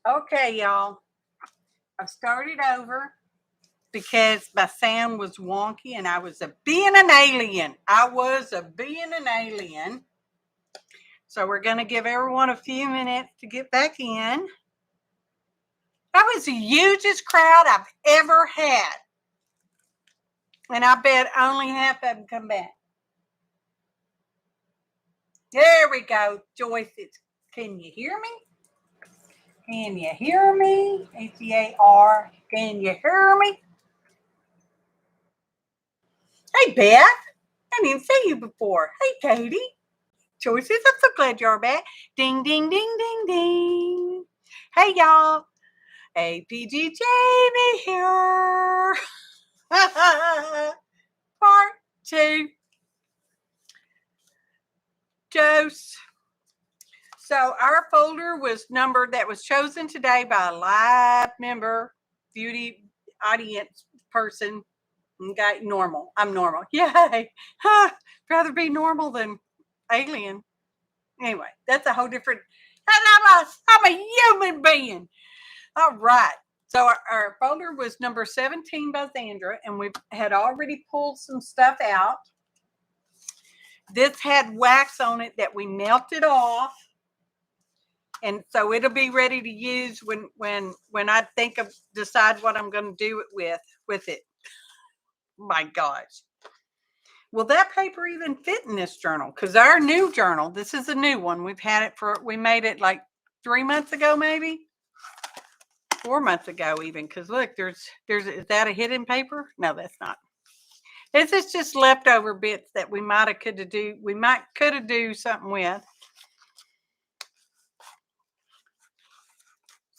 Okay, y'all. I've started over because my sound was wonky and I was being an alien. So we're going to give everyone a few minutes to get back in. That was the hugest crowd I've ever had. And I bet only half of them come back. There we go. Joyce, can you hear me? Can you hear me? H-E-A-R. Can you hear me? Hey, Beth. I didn't see you before. Hey, Katie. Choices. I'm so glad you're back. Ding, ding, ding, ding, ding. Hey, y'all. APG Jamie here. Part 2. Dose. So our folder was numbered that was chosen today by a live member, beauty audience person. Okay, normal. I'm normal. Yay. Rather be normal than alien. Anyway, that's a whole different. I'm a human being. All right. So our folder was number 17 by Zandra, and we had already pulled some stuff out. This had wax on it that we melted off. And so it'll be ready to use when I decide what I'm going to do it with it. My gosh. Will that paper even fit in this journal? Because our new journal, this is a new one. We made it like 3 months ago, maybe 4 months ago, even. Because look, is that a hidden paper? No, that's not. This is just leftover bits that we could have do something with.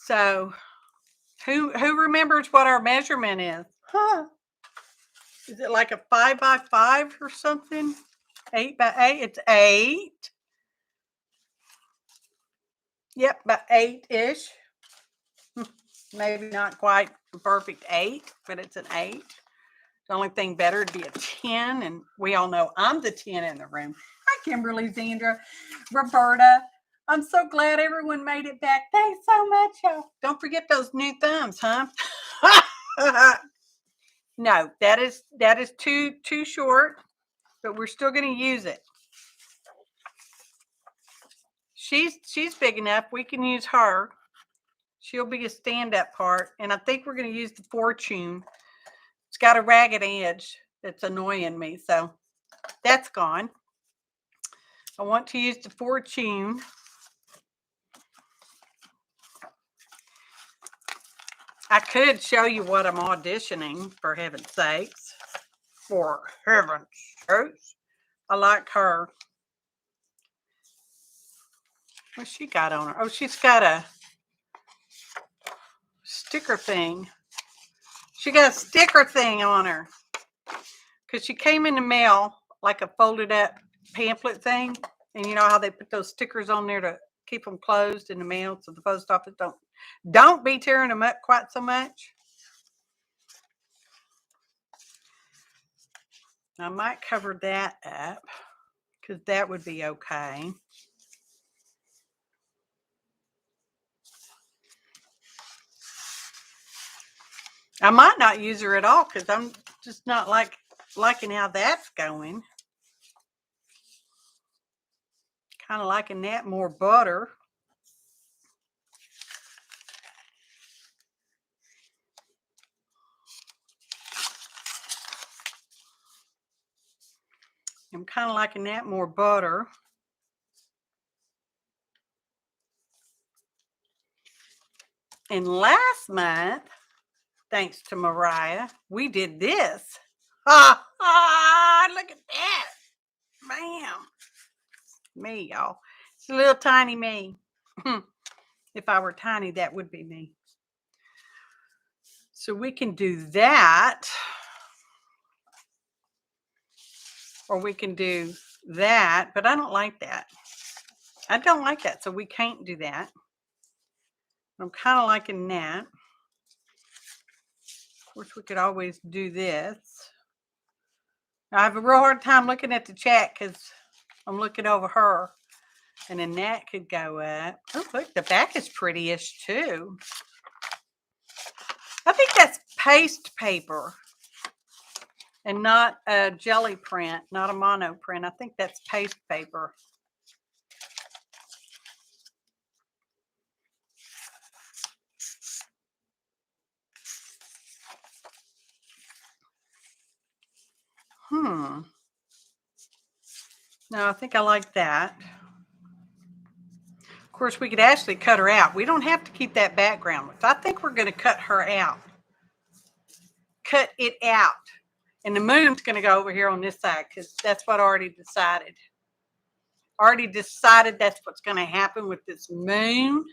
So, who remembers what our measurement is? Huh? Is it like a 5 by 5 or something? 8 by 8? It's 8. Yep, about 8-ish. Maybe not quite a perfect 8, but it's an 8. The only thing better would be a 10, and we all know I'm the 10 in the room. Hi, Kimberly, Zandra, Roberta. I'm so glad everyone made it back. Thanks so much, y'all. Don't forget those new thumbs, huh? No, that is too short, but we're still going to use it. She's big enough. We can use her. She'll be a stand-up part, and I think we're going to use the Fortune. It's got a ragged edge that's annoying me, so that's gone. I want to use the Fortune. I could show you what I'm auditioning, for heaven's sakes. For heaven's sakes. I like her. What's she got on her? Oh, she's got a sticker thing. She got a sticker thing on her. Because she came in the mail like a folded up pamphlet thing. And you know how they put those stickers on there to keep them closed in the mail so the post office don't be tearing them up quite so much. I might cover that up because that would be okay. I might not use her at all because I'm just not liking how that's going. Kind of liking that more butter. I'm kind of liking that more butter. And last month, thanks to Mariah, we did this. Look at that. Bam. Me, y'all. It's a little tiny me. If I were tiny, that would be me. So we can do that. Or we can do that, but I don't like that. I don't like that, so we can't do that. I'm kind of liking that. Of course, we could always do this. I have a real hard time looking at the chat because I'm looking over her. And then that could go up. Oh, look, the back is pretty-ish too. I think that's paste paper and not a jelly print, not a mono print. I think that's paste paper. No, I think I like that. Of course, we could actually cut her out. We don't have to keep that background. I think we're going to cut her out. Cut it out. And the moon's going to go over here on this side because that's what I already decided. Already decided that's what's going to happen with this moon.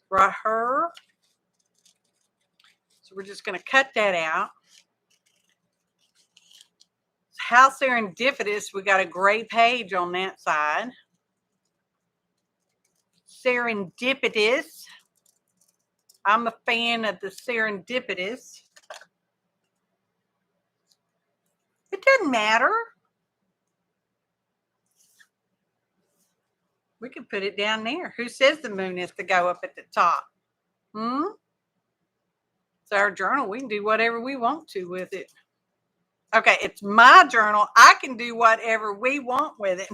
Right here. So we're just going to cut that out. How serendipitous. We got a gray page on that side. Serendipitous. I'm a fan of the serendipitous. It doesn't matter. We can put it down there. Who says the moon has to go up at the top? It's our journal. We can do whatever we want to with it. Okay, it's my journal. I can do whatever we want with it.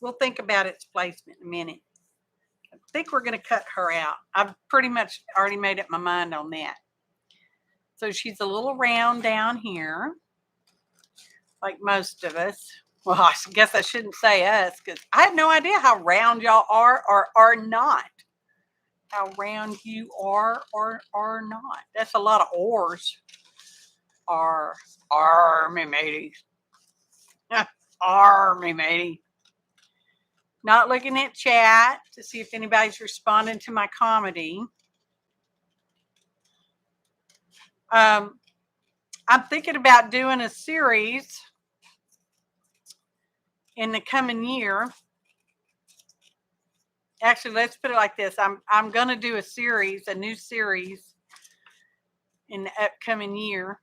We'll think about its placement in a minute. I think we're going to cut her out. I've pretty much already made up my mind on that. So she's a little round down here, like most of us. Well, I guess I shouldn't say us because I have no idea how round y'all are or are not. How round you are or are not. That's a lot of ors. Me matey. Me matey. Not looking at chat to see if anybody's responding to my comedy. I'm thinking about doing a series in the coming year. Actually, let's put it like this. I'm going to do a new series in the upcoming year.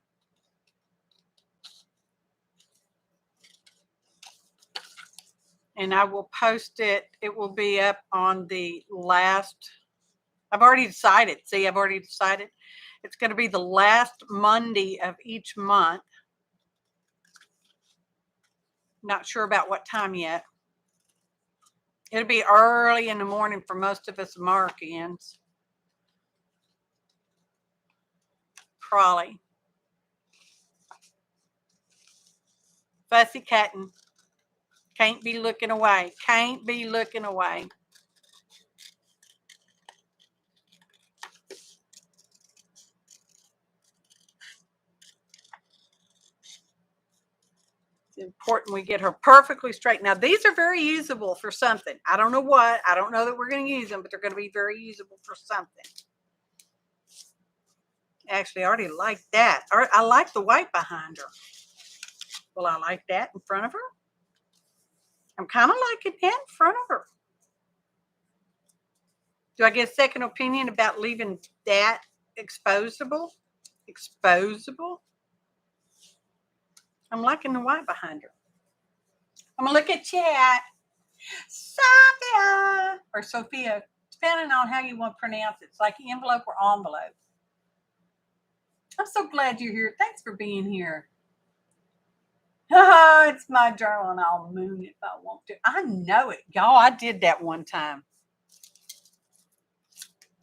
And I will post it. It will be up on the last. I've already decided. See, I've already decided. It's going to be the last Monday of each month. Not sure about what time yet. It'll be early in the morning for most of us Americans. Probably. Fussy cutting. Can't be looking away. Can't be looking away. It's important we get her perfectly straight. Now, these are very usable for something. I don't know what. I don't know that we're going to use them, but they're going to be very usable for something. Actually, I already like that. I like the white behind her. Well, I like that in front of her. I'm kind of liking that in front of her. Do I get a second opinion about leaving that exposable? Exposable? I'm liking the white behind her. I'm going to look at chat. Sophia or Sophia, depending on how you want to pronounce it. It's like envelope or envelope. I'm so glad you're here. Thanks for being here. Oh, it's my journal and I'll moon it if I want to. I know it. Y'all, I did that one time.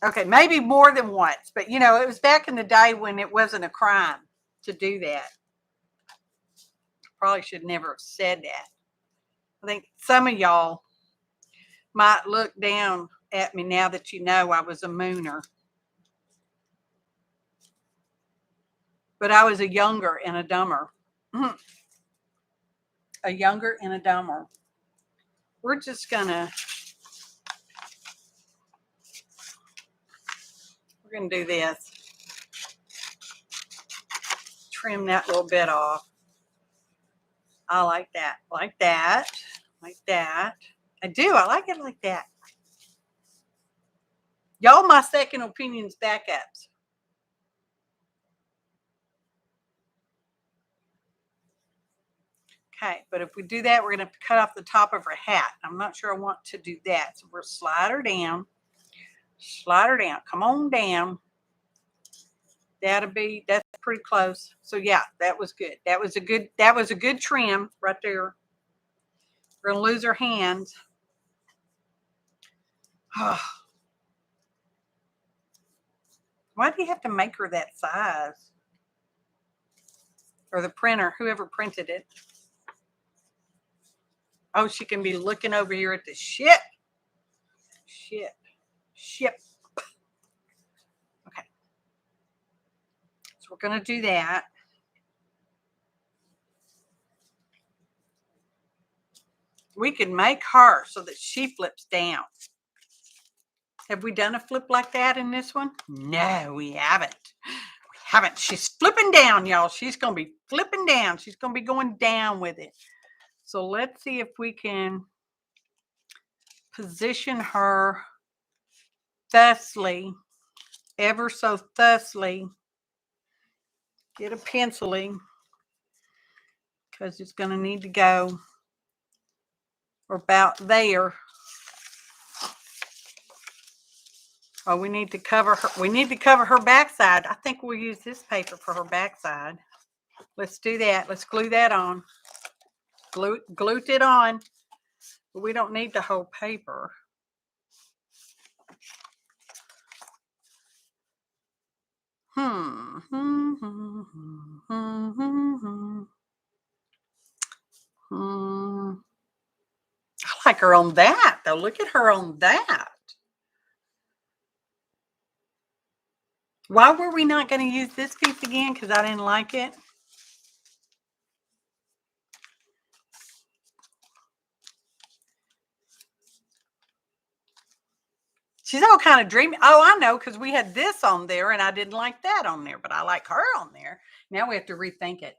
Okay, maybe more than once. But, you know, it was back in the day when it wasn't a crime to do that. Probably should never have said that. I think some of y'all might look down at me now that you know I was a mooner. But I was a younger and a dumber. A younger and a dumber. We're just going to do this. Trim that little bit off. I like that. Like that. Like that. I do. I like it like that. Y'all my second opinions backups. Okay, but if we do that, we're going to have to cut off the top of her hat. I'm not sure I want to do that. So we'll slide her down. Slide her down. Come on down. That's pretty close. So yeah, that was good. That was a good trim right there. We're going to lose her hands. Why do you have to make her that size? Or the printer, whoever printed it. Oh, she can be looking over here at the ship. Ship. Okay. So we're going to do that. We can make her so that she flips down. Have we done a flip like that in this one? No, we haven't. We haven't. She's flipping down, y'all. She's going to be flipping down. She's going to be going down with it. So let's see if we can position her thusly, ever so thusly. Get a penciling because it's going to need to go about there. Oh, we need to cover her. We need to cover her backside. I think we'll use this paper for her backside. Let's do that. Let's glue that on. Glued it on. But we don't need the whole paper. I like her on that, though. Look at her on that. Why were we not going to use this piece again? Because I didn't like it. She's all kind of dreamy. Oh, I know, because we had this on there, and I didn't like that on there, but I like her on there. Now we have to rethink it.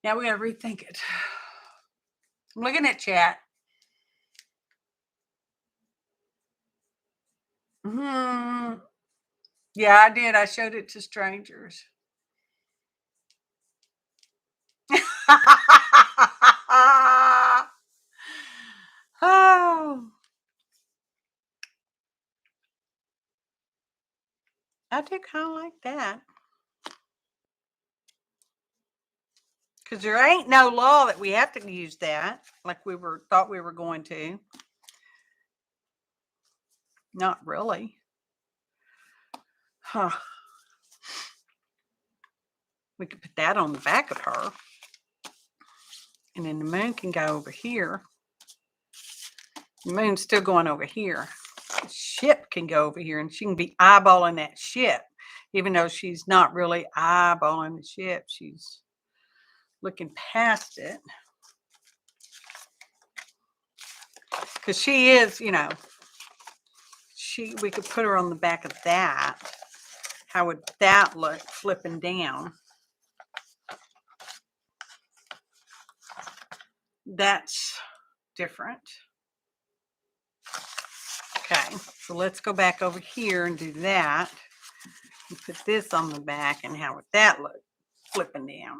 Now we got to rethink it. I'm looking at chat. Yeah, I did. I showed it to strangers. Oh. I do kind of like that. Because there ain't no law that we have to use that like we thought we were going to. Not really. Huh. We could put that on the back of her. And then the moon can go over here. The moon's still going over here. The ship can go over here and she can be eyeballing that ship. Even though she's not really eyeballing the ship. She's looking past it. Because she is, you know, we could put her on the back of that. How would that look flipping down? That's different. Okay, so let's go back over here and do that. And put this on the back, and how would that look flipping down?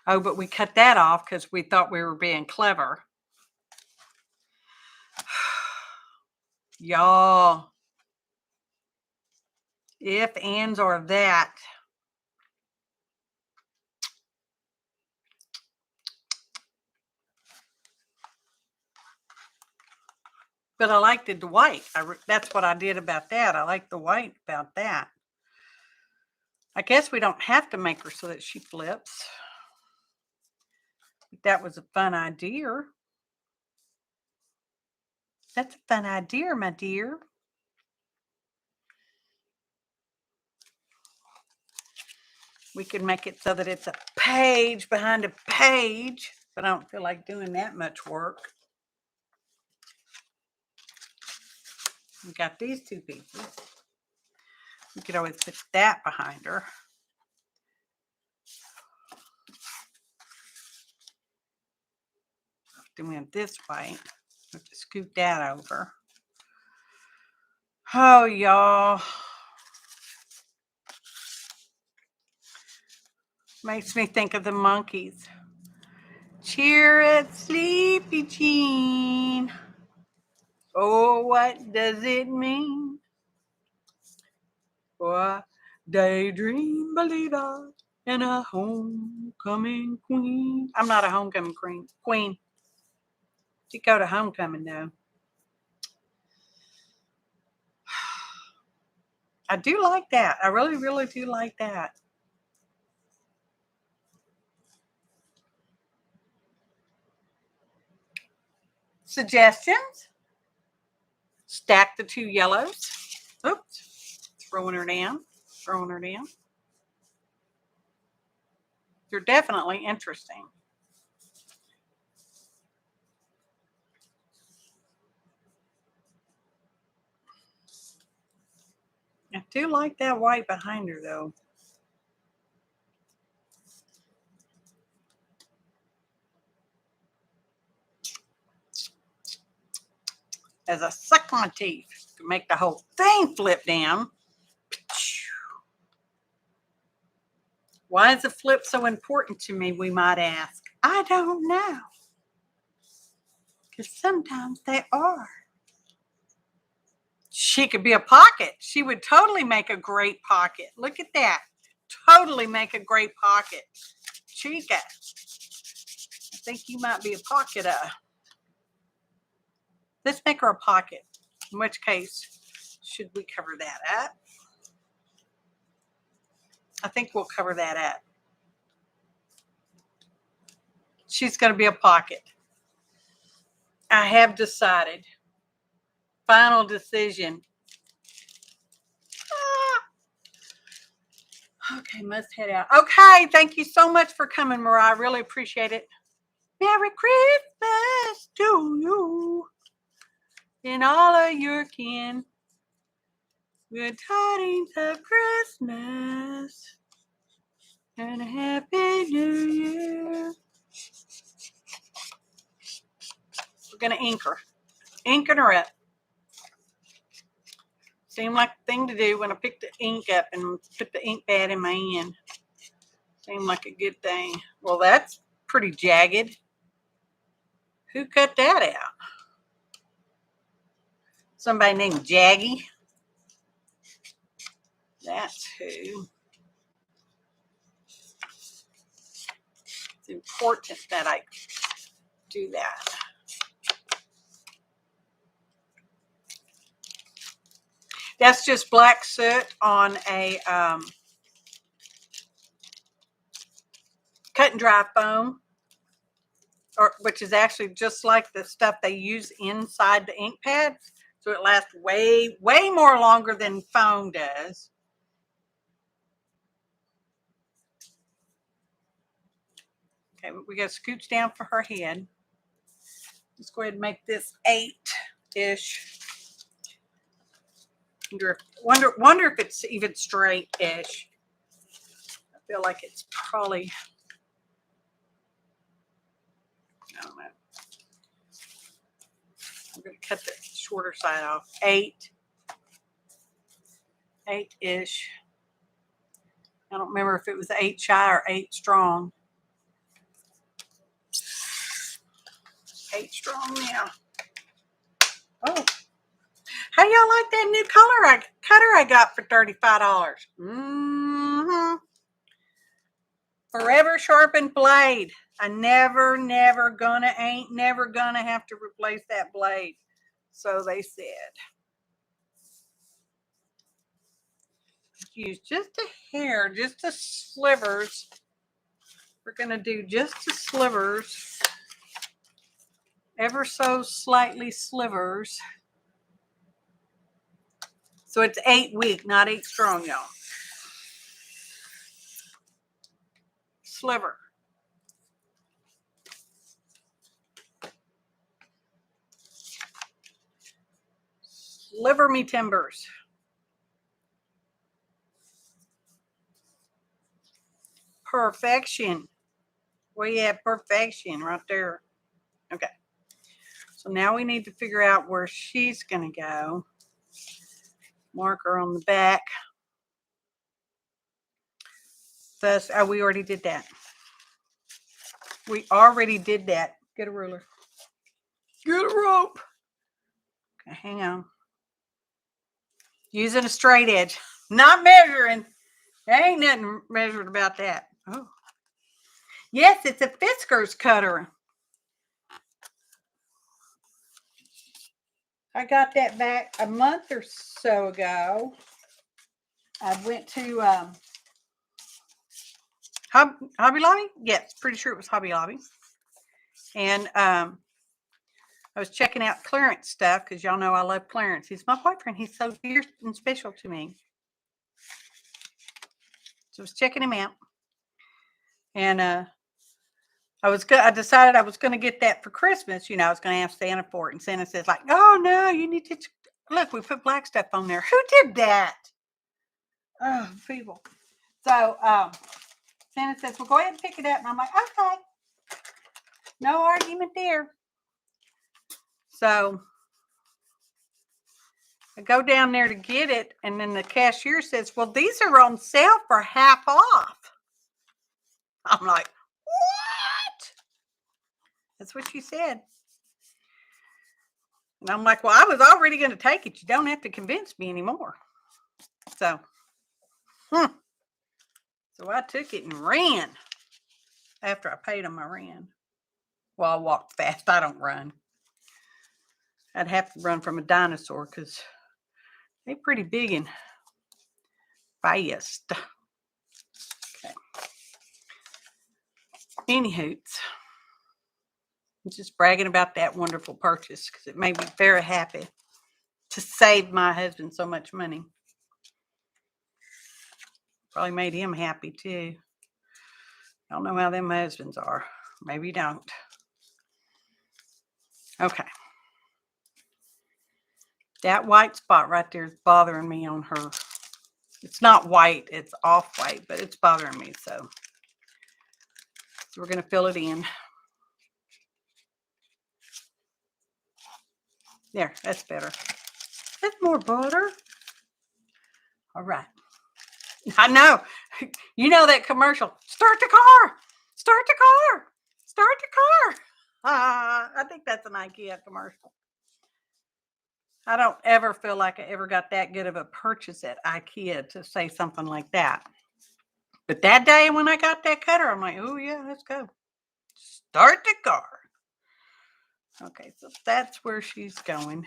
Oh, but we cut that off because we thought we were being clever. Y'all, if, ands, or that. But I liked the white. That's what I did about that. I like the white about that. I guess we don't have to make her so that she flips. But that was a fun idea. That's a fun idea, my dear. We could make it so that it's a page behind a page, but I don't feel like doing that much work. We got these two pieces. We could always put that behind her. Then we have this white. We have to scoot that over. Oh, y'all. Makes me think of the monkeys. Cheer at Sleepy Jean. Oh, what does it mean? Oh, daydream, Belita, and a homecoming queen. I'm not a homecoming queen. You go to homecoming though. I do like that. I really, really do like that. Suggestions? Stack the 2 yellows. Oops. Throwing her down. Throwing her down. They're definitely interesting. I do like that white behind her though. As I suck my teeth to make the whole thing flip down. Why is the flip so important to me, we might ask? I don't know. Because sometimes they are. She could be a pocket. She would totally make a great pocket. Look at that. Totally make a great pocket. Chica, I think you might be a pocket. Let's make her a pocket. In which case, should we cover that up? I think we'll cover that up. She's going to be a pocket. I have decided. Final decision. Okay, must head out. Okay, thank you so much for coming, Mariah. I really appreciate it. Merry Christmas to you and all of your kin. Good tidings of Christmas and a happy new year. We're going to ink her. Inking her up. Seemed like the thing to do when I picked the ink up and put the ink pad in my hand. Seemed like a good thing. Well, that's pretty jagged. Who cut that out? Somebody named Jaggy. That's who. It's important that I do that. That's just black soot on a cut and dry foam, which is actually just like the stuff they use inside the ink pads. So it lasts way, way more longer than foam does. Okay, we got scoops down for her head. Let's go ahead and make this 8-ish. Wonder if it's even straight-ish. I feel like it's probably, I don't know. I'm going to cut the shorter side off. 8-ish. I don't remember if it was 8 shy or 8 strong. 8 strong now. Oh, how y'all like that new cutter I got for $35? Mm-hmm. Forever sharpened blade. I ain't never gonna have to replace that blade. So they said. Use just a hair, just the slivers. We're gonna do just the slivers. Ever so slightly slivers. So it's 8 weak, not 8 strong, y'all. Sliver. Sliver me timbers. Perfection. We have perfection right there. Okay. So now we need to figure out where she's going to go. Mark her on the back. fuss. Oh, we already did that. We already did that. Get a ruler. Get a rope. Okay, hang on. Using a straight edge. Not measuring. There ain't nothing measured about that. Oh. Yes, it's a Fiskars cutter. I got that back a month or so ago. I went to Hobby Lobby. Yes, pretty sure it was Hobby Lobby. And I was checking out clearance stuff because y'all know I love clearance. He's my boyfriend. He's so dear and special to me. So I was checking him out. And I decided I was going to get that for Christmas. You know, I was going to ask Santa for it. And Santa says, like, oh, no, you need to. Look, we put black stuff on there. Who did that? Oh, people. So Santa says, well, go ahead and pick it up. And I'm like, okay. No argument there. So I go down there to get it. And then the cashier says, well, these are on sale for half off. I'm like, what? That's what she said. And I'm like, well, I was already going to take it. You don't have to convince me anymore. So, so I took it and ran. After I paid them, I ran. Well, I walked fast. I don't run. I'd have to run from a dinosaur because they're pretty big and fast. Okay. Anywhoots. I'm just bragging about that wonderful purchase because it made me very happy to save my husband so much money. Probably made him happy too. I don't know how them husbands are. Maybe you don't. Okay. That white spot right there is bothering me on her. It's not white, it's off-white, but it's bothering me. So we're going to fill it in. There, that's better. That's more butter. All right. I know. You know that commercial. Start the car. Start the car. Start the car. I think that's an IKEA commercial. I don't ever feel like I ever got that good of a purchase at IKEA to say something like that. But that day when I got that cutter, I'm like, oh yeah, let's go. Start the car. Okay, so that's where she's going.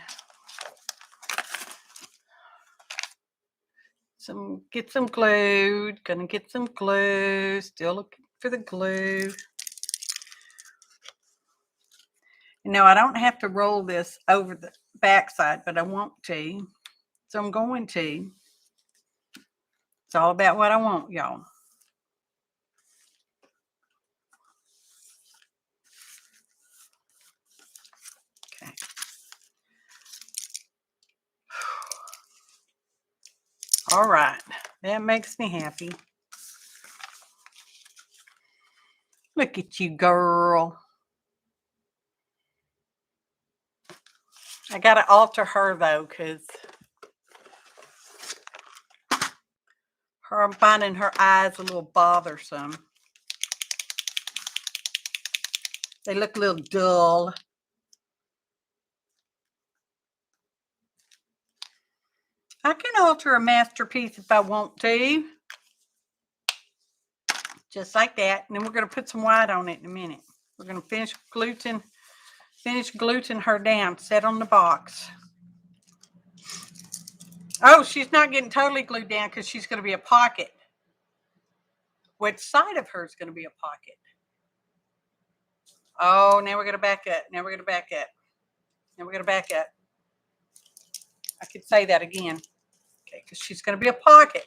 Get some glue. Gonna get some glue. Still looking for the glue. You know, I don't have to roll this over the backside, but I want to. So I'm going to. It's all about what I want, y'all. Okay. All right. That makes me happy. Look at you, girl. I got to alter her, though, because I'm finding her eyes a little bothersome. They look a little dull. I can alter a masterpiece if I want to. Just like that. And then we're going to put some white on it in a minute. We're going to finish gluting her down. Set on the box. Oh, she's not getting totally glued down because she's going to be a pocket. Which side of her is going to be a pocket? Oh, now we're going to back up. Now we're going to back up. Now we're going to back up. I could say that again. Okay, because she's going to be a pocket.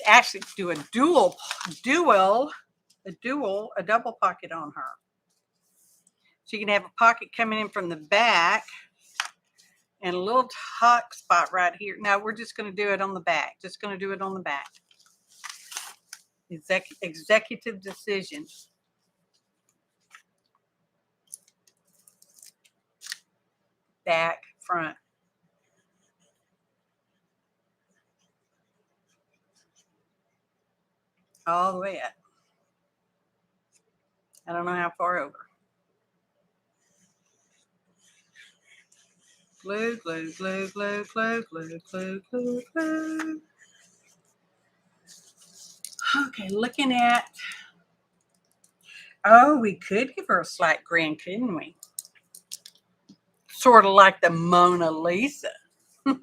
Actually, do a double pocket on her. So you can have a pocket coming in from the back and a little tuck spot right here. Now we're just going to do it on the back. Just going to do it on the back. Executive decision. Back, front. All the way up. I don't know how far over. Glue, glue, glue, glue, glue, glue, glue, glue, glue. Okay, looking at, oh, we could give her a slight grin, couldn't we? Sort of like the Mona Lisa. Well,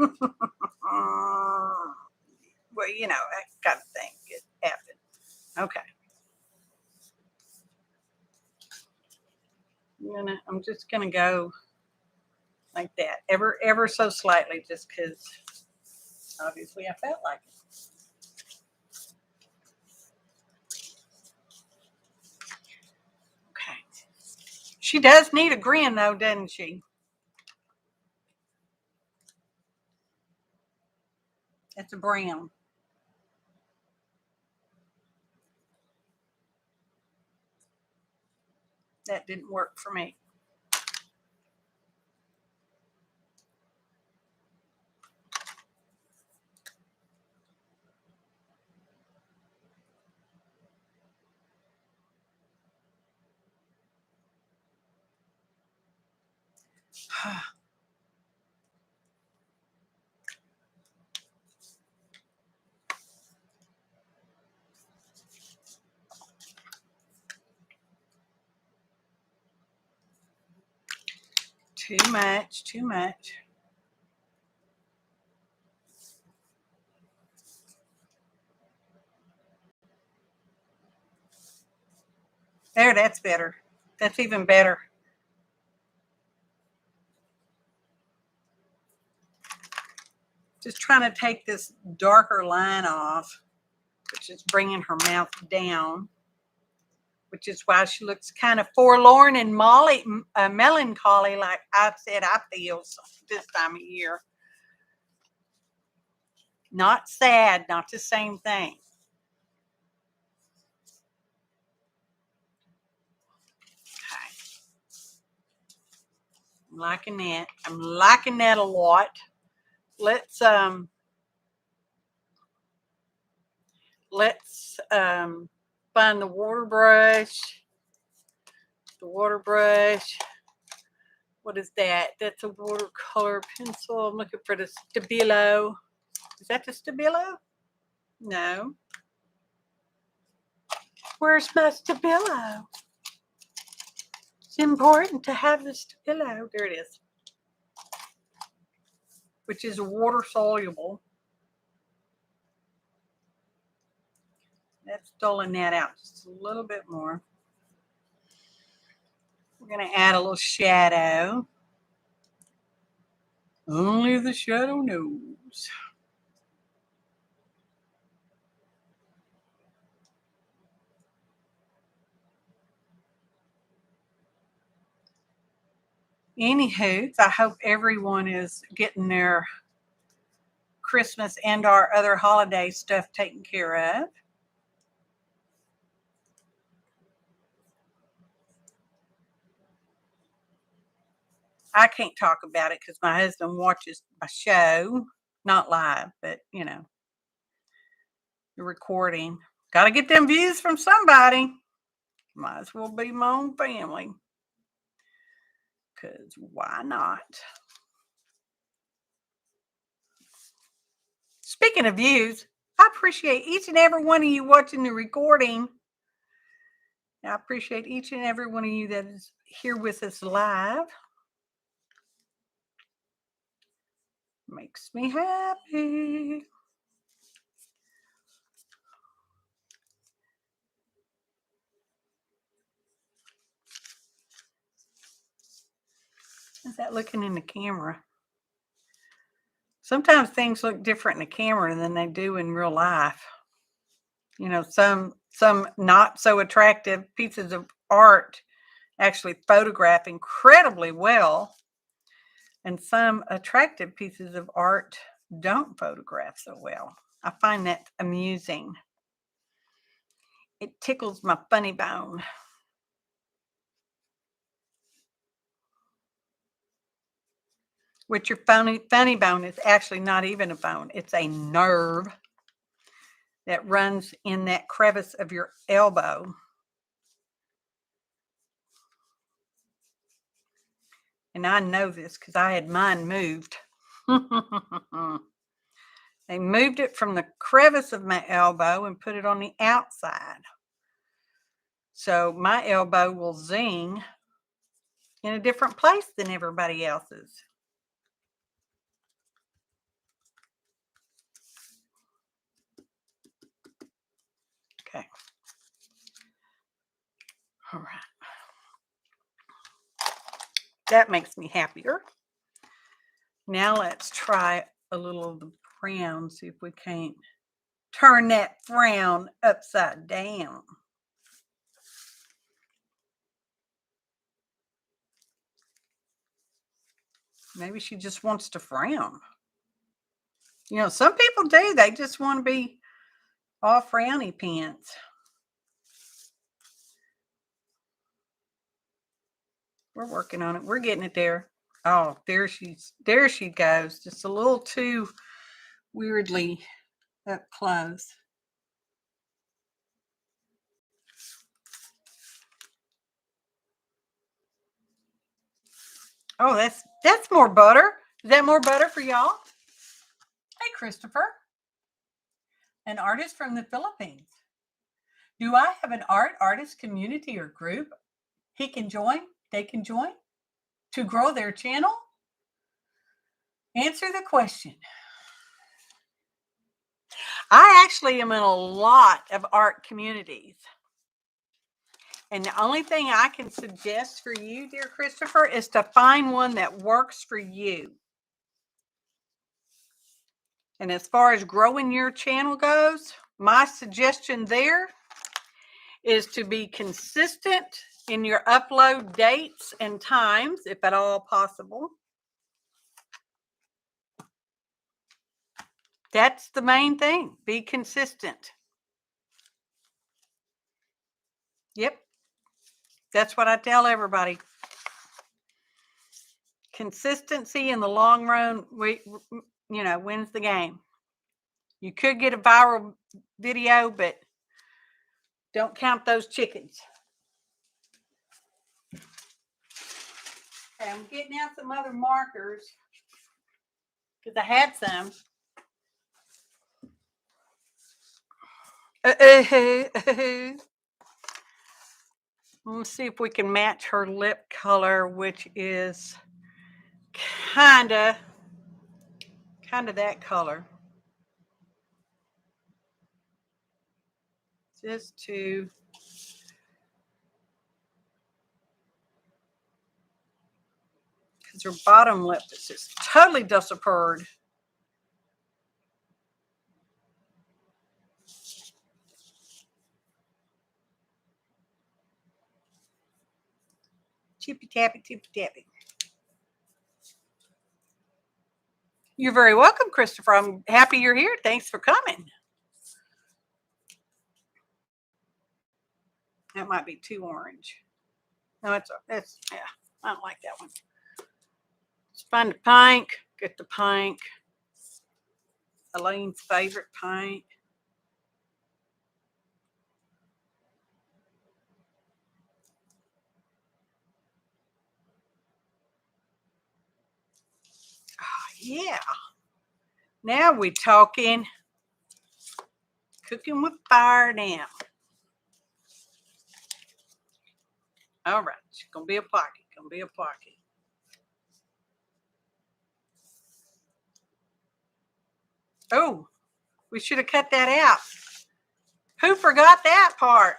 you know, that kind of thing could happen. Okay. I'm just gonna go like that, ever so slightly, just because obviously I felt like it. Okay. She does need a grin though, doesn't she? It's a brown. That didn't work for me. Too much, too much. There, that's better. That's even better. Just trying to take this darker line off, which is bringing her mouth down, which is why she looks kind of forlorn and melancholy, like I said I feel this time of year. Not sad, not the same thing. Okay. I'm liking that. I'm liking that a lot. Let's find the water brush. The water brush. What is that? That's a watercolor pencil. I'm looking for the Stabilo. Is that the Stabilo? No. Where's my Stabilo? It's important to have the Stabilo. There it is. Which is water soluble. That's dulling that out just a little bit more. We're going to add a little shadow. Only the shadow knows. Anywho, I hope everyone is getting their Christmas and our other holiday stuff taken care of. I can't talk about it because my husband watches my show, not live, but you know, the recording. Got to get them views from somebody. Might as well be my own family. Because why not? Speaking of views, I appreciate each and every one of you watching the recording. I appreciate each and every one of you that is here with us live. Makes me happy. How's that looking in the camera? Sometimes things look different in the camera than they do in real life. You know, some not so attractive pieces of art actually photograph incredibly well, and some attractive pieces of art don't photograph so well. I find that amusing. It tickles my funny bone. Which your funny bone is actually not even a bone. It's a nerve. that runs in that crevice of your elbow. And I know this because I had mine moved. They moved it from the crevice of my elbow and put it on the outside. So my elbow will zing in a different place than everybody else's. Okay. All right. That makes me happier. Now let's try a little of the brown, see if we can't turn that frown upside down. Maybe she just wants to frown. You know, some people do. They just want to be all frowny pants. We're working on it. We're getting it there. Oh, there she goes. Just a little too weirdly up close. Oh, that's more butter. Is that more butter for y'all? Hey, Christopher, an artist from the Philippines. Do I have an artist community or group he can join? They can join to grow their channel? Answer the question. I actually am in a lot of art communities. And the only thing I can suggest for you, dear Christopher, is to find one that works for you. And as far as growing your channel goes, my suggestion there is to be consistent in your upload dates and times, if at all possible. That's the main thing. Be consistent. Yep. That's what I tell everybody. Consistency in the long run, wins the game. You could get a viral video, but don't count those chickens. Okay, I'm getting out some other markers because I had some. Let's see if we can match her lip color, which is kind of that color. Just to because her bottom lip is just totally disappeared. Chippy tappy, chippy tappy. You're very welcome, Christopher. I'm happy you're here. Thanks for coming. That might be too orange. No, it's yeah. I don't like that one. Let's find a pink. Get the pink. Elaine's favorite pink. Oh, yeah. Now we're talking cooking with fire now. All right. It's going to be a pocket. Going to be a pocket. Oh, we should have cut that out. Who forgot that part?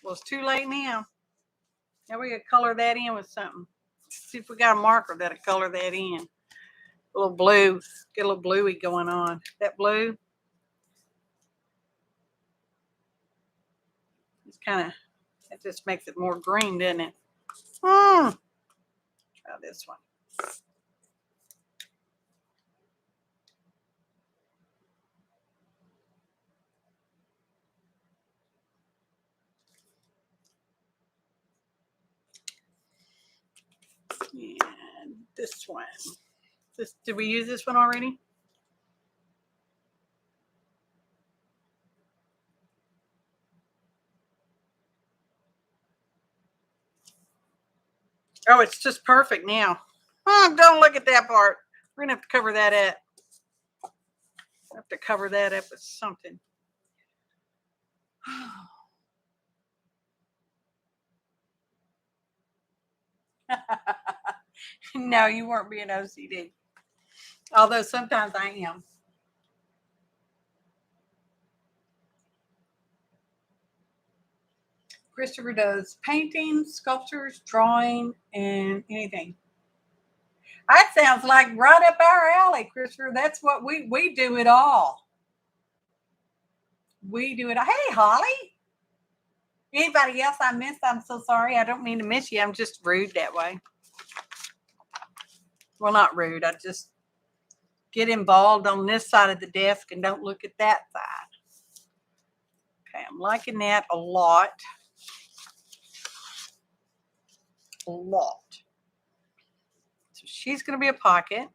Well, it's too late now. Now we got to color that in with something. See if we got a marker that'll color that in. A little blue. Get a little bluey going on. That blue. It's kind of, it just makes it more green, doesn't it? Try this one. And this one. Did we use this one already? Oh, it's just perfect now. Oh, don't look at that part. We're going to have to cover that up. Have to cover that up with something. No, you weren't being OCD. Although sometimes I am. Christopher does painting, sculptures, drawing, and anything. That sounds like right up our alley, Christopher. That's what we do it all. We do it. Hey, Holly. Anybody else I missed? I'm so sorry. I don't mean to miss you. I'm just rude that way. Well, not rude. I just get involved on this side of the desk and don't look at that side. Okay, I'm liking that a lot. A lot. So she's going to be a pocket.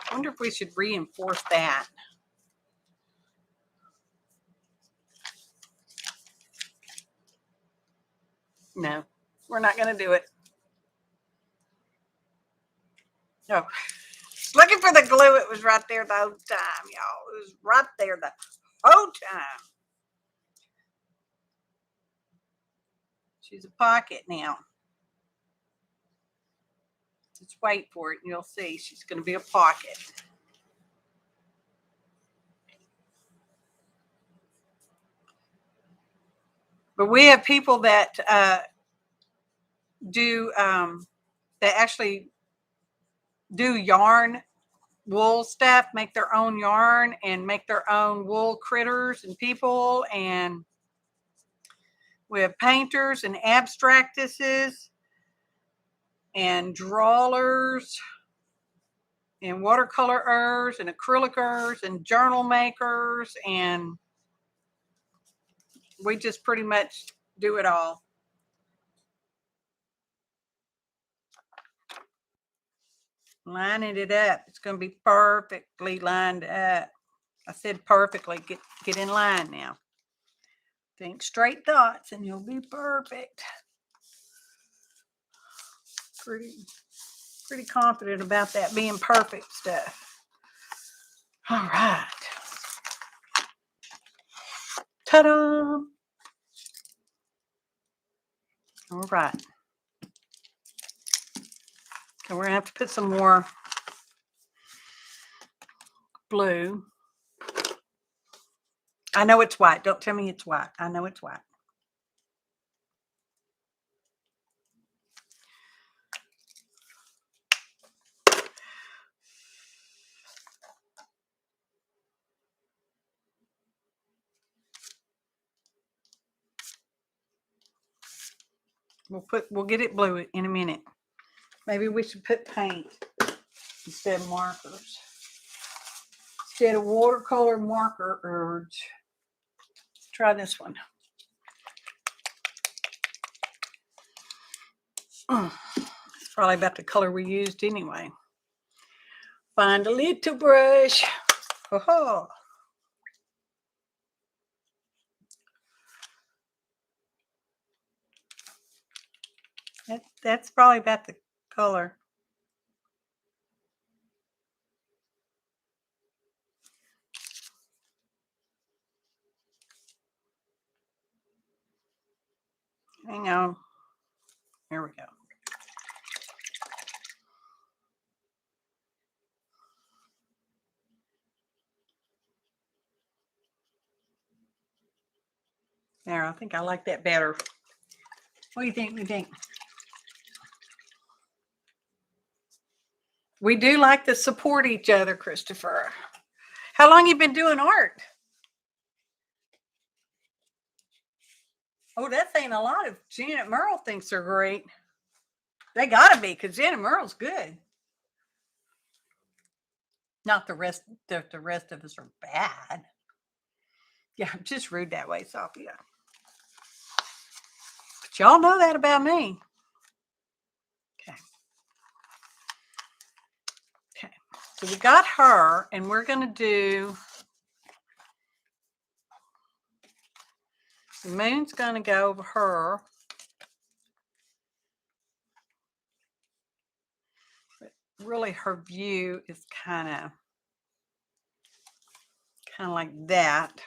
I wonder if we should reinforce that. No, we're not going to do it. No. Looking for the glue. It was right there the whole time, y'all. It was right there the whole time. She's a pocket now. Just wait for it and you'll see she's going to be a pocket. But we have people that that actually do yarn wool stuff, make their own yarn and make their own wool critters and people. And we have painters and abstractists and drawers and watercolorers and acrylicers and journal makers, and we just pretty much do it all. Lining it up. It's going to be perfectly lined up. I said perfectly. Get in line now. Think straight thoughts and you'll be perfect. Pretty confident about that being perfect stuff. All right. Ta-da! All right. So we're going to have to put some more blue. I know it's white. Don't tell me it's white. I know it's white. We'll get it blue in a minute. Maybe we should put paint instead of markers. Instead of watercolor markers. Try this one. It's probably about the color we used anyway. Find a little brush. Oh. That's probably about the color. Hang on. Here we go. There, I think I like that better. What do you think? We do like to support each other, Christopher. How long you been doing art? Oh, that's saying a lot. If Janet Merle thinks they're great, they gotta be, because Janet Merle's good. Not the rest. The rest of us are bad. Yeah, I'm just rude that way, Sophia. But y'all know that about me. Okay. So we got her, and we're going to do The moon's going to go over her. But really, her view is kind of like that.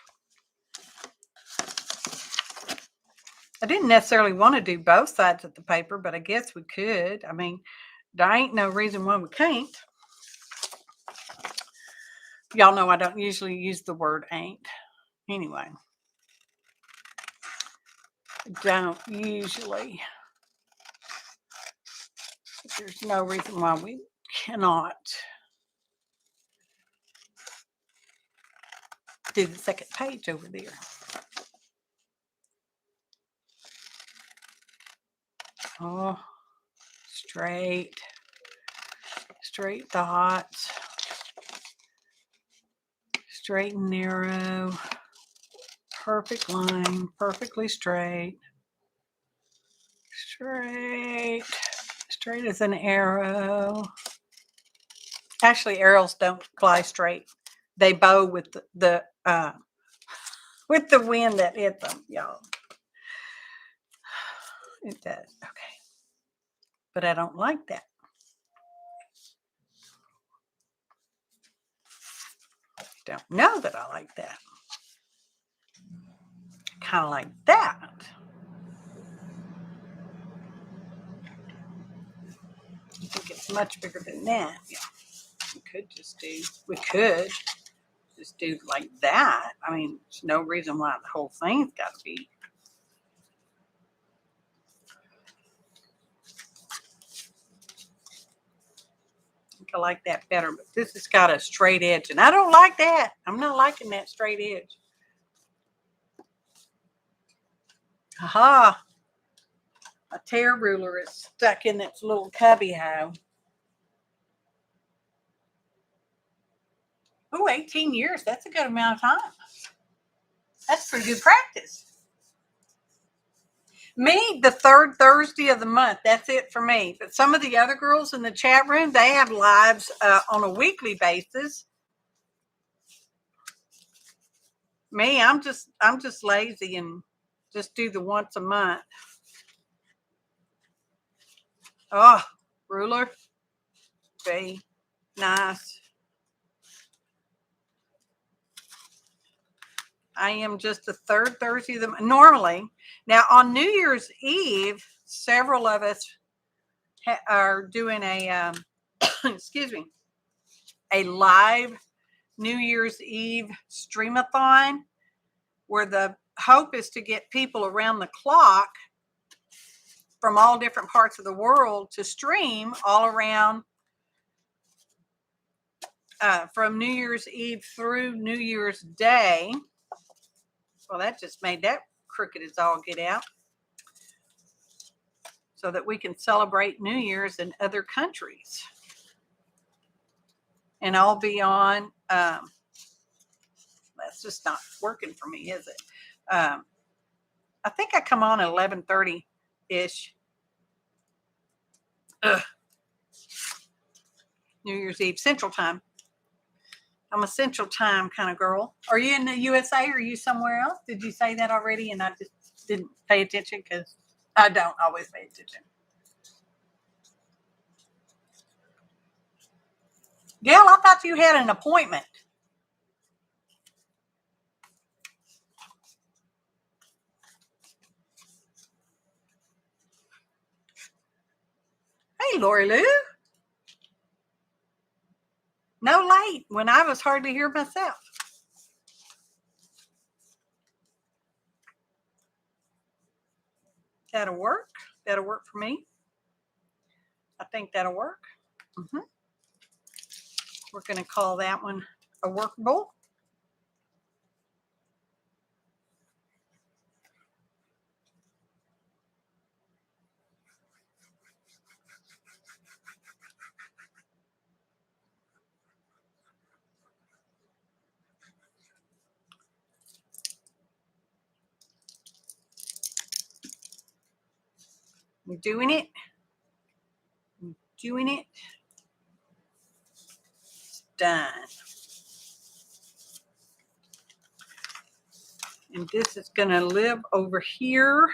I didn't necessarily want to do both sides of the paper, but I guess we could. I mean, there ain't no reason why we can't. Y'all know I don't usually use the word ain't. Anyway, don't usually. There's no reason why we cannot do the second page over there. Oh, straight dots, straight and narrow, perfect line, perfectly straight, straight as an arrow. Actually, arrows don't fly straight; they bow with the wind that hits them, y'all. It does. Okay, but I don't like that. Don't know that I like that. Kind of like that. I think it's much bigger than that. Yeah, we could just do like that. I mean, there's no reason why the whole thing's got to be. I think I like that better, but this has got a straight edge, and I don't like that. I'm not liking that straight edge. Aha! A tear ruler is stuck in its little cubby hole. Oh, 18 years. That's a good amount of time. That's pretty good practice. Me, the third Thursday of the month. That's it for me. But some of the other girls in the chat room, they have lives on a weekly basis. Me, I'm just lazy and just do the once a month. Oh, ruler. Be nice. I am just the third Thursday of the month. Normally. Now on New Year's Eve, several of us are doing a excuse me, a live New Year's Eve streamathon, where the hope is to get people around the clock from all different parts of the world to stream all around from New Year's Eve through New Year's Day. Well, that just made that crooked as all get out. So that we can celebrate New Year's in other countries. And I'll be on, that's just not working for me, is it? I think I come on at 11:30-ish. New Year's Eve, Central Time. I'm a Central Time kind of girl. Are you in the USA or are you somewhere else? Did you say that already and I just didn't pay attention? Because I don't always pay attention. Gail, I thought you had an appointment. Hey, Lori Lou. No late when I was hardly here myself. That'll work. That'll work for me. I think that'll work. We're going to call that one a workable. We're doing it. Doing it. Done. And this is going to live over here.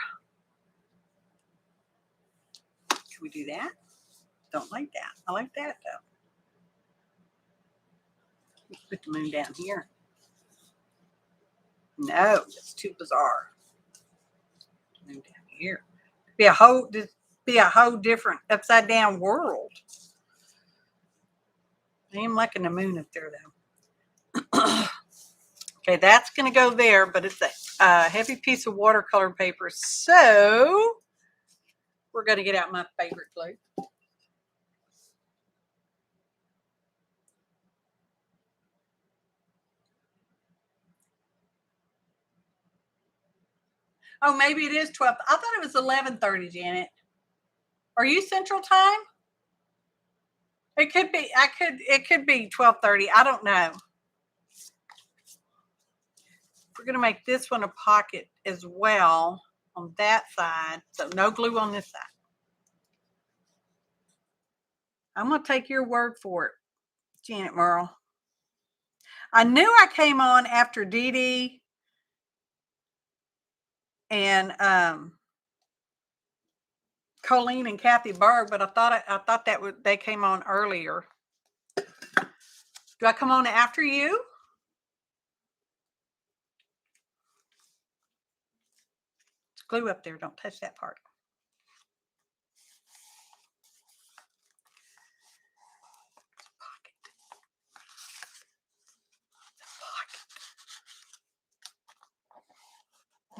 Can we do that? Don't like that. I like that though. Let's put the moon down here. No, it's too bizarre. Moon down here. Be a whole different upside down world. I am liking the moon up there though. Okay, that's going to go there, but it's a heavy piece of watercolor paper. So we're going to get out my favorite glue. Oh, maybe it is 12. I thought it was 11:30, Janet. Are you Central Time? It could be. It could be 12:30. I don't know. We're going to make this one a pocket as well on that side. So no glue on this side. I'm going to take your word for it, Janet Merle. I knew I came on after Dee Dee and Colleen and Kathy Berg, but I thought that they came on earlier. Do I come on after you? It's glue up there. Don't touch that part.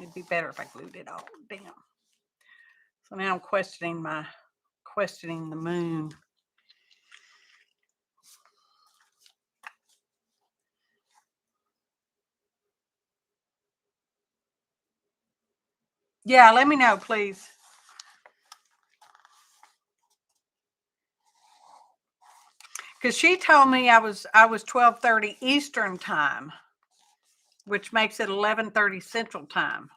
It'd be better if I glued it all down. So now I'm questioning the moon. Yeah, let me know, please. Because she told me I was 12:30 Eastern time, which makes it 11:30 Central time.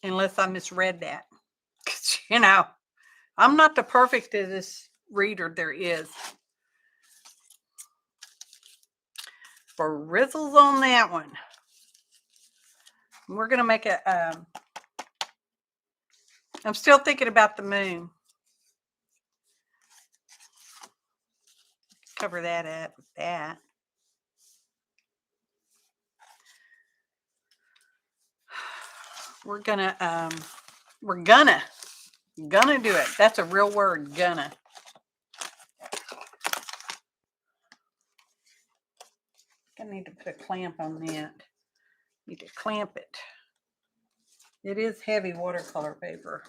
Unless I misread that. You know, I'm not the perfectest reader there is. For rizzles on that one. We're going to make I'm still thinking about the moon. Cover that up with that. We're gonna do it. That's a real word, gonna. I need to put a clamp on that. Need to clamp it. It is heavy watercolor paper.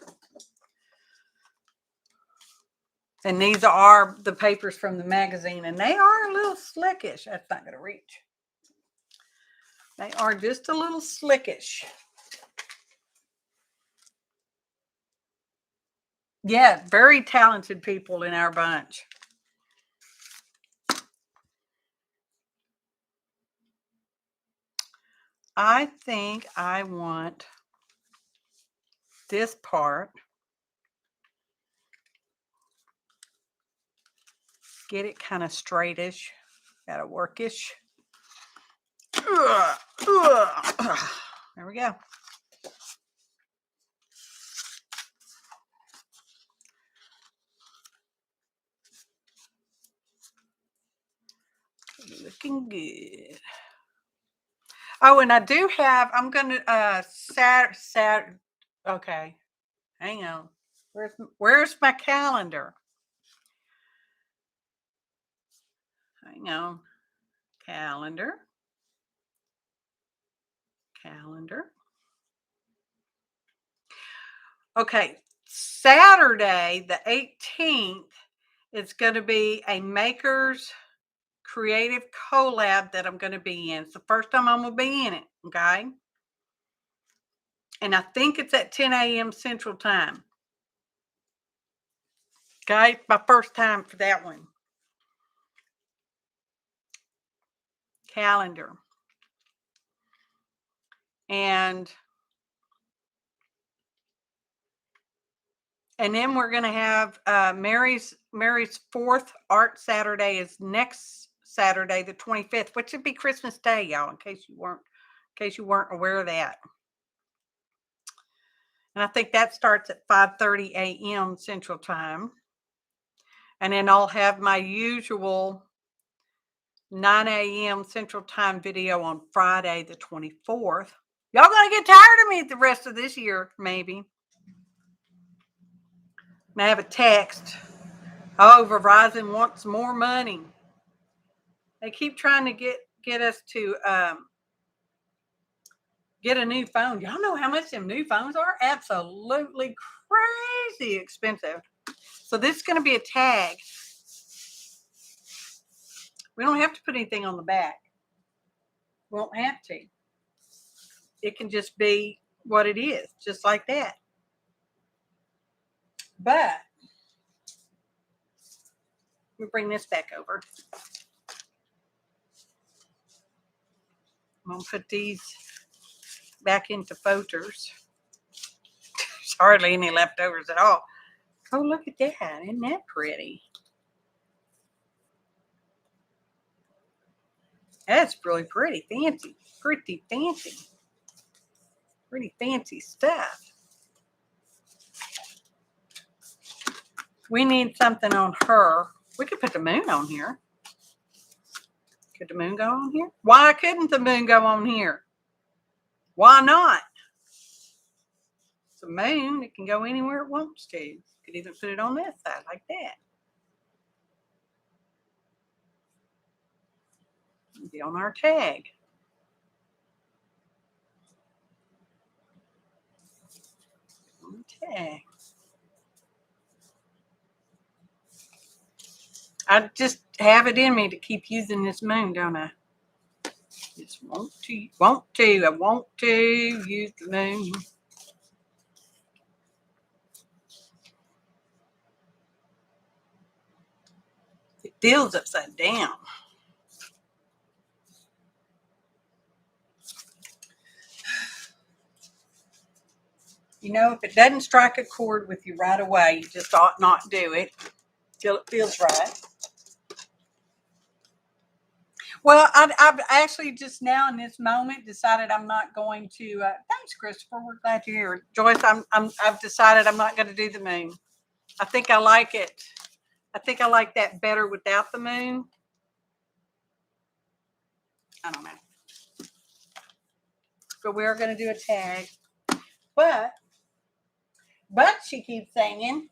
And these are the papers from the magazine, and they are a little slickish. That's not going to reach. They are just a little slickish. Yeah, very talented people in our bunch. I think I want this part. Get it kind of straightish. Gotta workish. There we go. Looking good. Oh, and I do have, I'm going to, okay, hang on. Where's my calendar? Hang on. Calendar. Okay, Saturday, the 18th, it's going to be a Makers Creative Collab that I'm going to be in. It's the first time I'm going to be in it, okay? And I think it's at 10 a.m. Central Time. Okay, my first time for that one. Calendar. And then we're going to have Mary's fourth Art Saturday is next Saturday the 25th, which would be Christmas Day, y'all, in case you weren't aware of that. And I think that starts at 5:30 a.m. Central Time. And then I'll have my usual 9 a.m. Central Time video on Friday the 24th. Y'all gonna get tired of me the rest of this year, maybe. And I have a text. Oh, Verizon wants more money. They keep trying to get us to get a new phone. Y'all know how much them new phones are? Absolutely crazy expensive. So this is going to be a tag. We don't have to put anything on the back. We won't have to. It can just be what it is, just like that. But let me bring this back over. I'm going to put these back into folders. There's hardly any leftovers at all. Oh, look at that. Isn't that pretty? That's really pretty fancy. Pretty fancy. Pretty fancy stuff. We need something on her. We could put the moon on here. Could the moon go on here? Why couldn't the moon go on here? Why not? It's a moon. It can go anywhere it wants to. You could even put it on this side like that. It'd be on our tag. On the tag. I just have it in me to keep using this moon, don't I? Just want to. I want to use the moon. It feels upside down. You know, if it doesn't strike a chord with you right away, you just ought not do it till it feels right. Well, I've actually just now in this moment decided I'm not going to. Thanks, Christopher. We're glad you're here. Joyce, I've decided I'm not going to do the moon. I think I like it. I think I like that better without the moon. I don't know. But we are going to do a tag. But she keeps singing.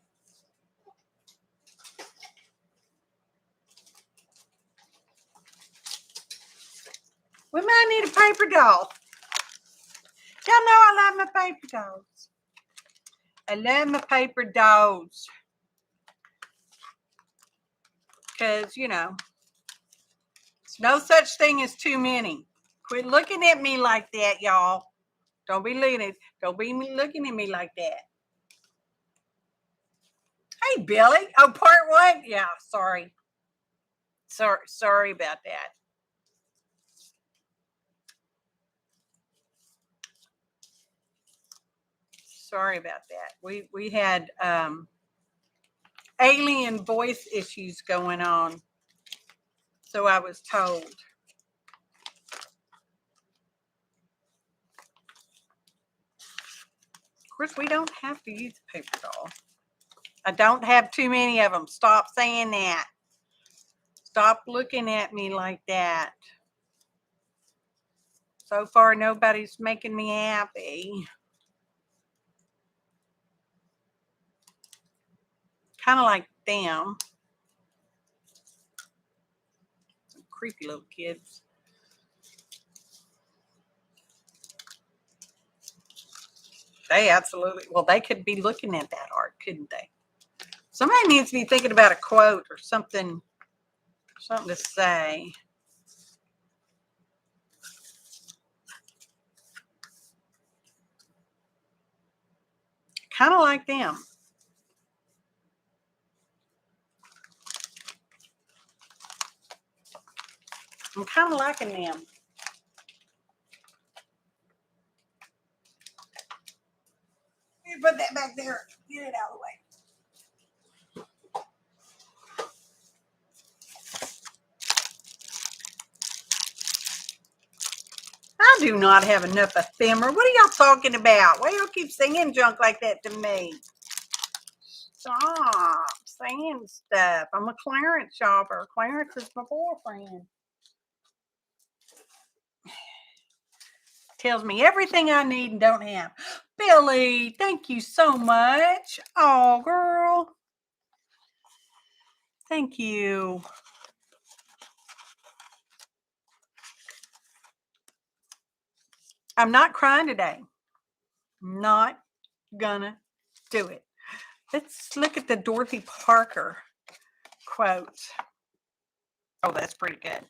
We might need a paper doll. Y'all know I love my paper dolls. I love my paper dolls. Because, you know, there's no such thing as too many. Quit looking at me like that, y'all. Don't be looking at me like that. Hey, Billy. Oh, part one? Yeah, sorry. Sorry about that. Sorry about that. We had alien voice issues going on. So I was told. Of course, we don't have to use a paper doll. I don't have too many of them. Stop saying that. Stop looking at me like that. So far, nobody's making me happy. Kind of like them. Some creepy little kids. They absolutely, well, they could be looking at that art, couldn't they? Somebody needs to be thinking about a quote or something to say. Kind of like them. I'm kind of liking them. Put that back there. Get it out of the way. do not have enough ephemera. What are y'all talking about? Why y'all keep saying junk like that to me? Stop saying stuff. I'm a clearance shopper. Clarence is my boyfriend. Tells me everything I need and don't have. Billy, thank you so much. Oh, girl. Thank you. I'm not crying today. Not gonna do it. Let's look at the Dorothy Parker quote. Oh, that's pretty good.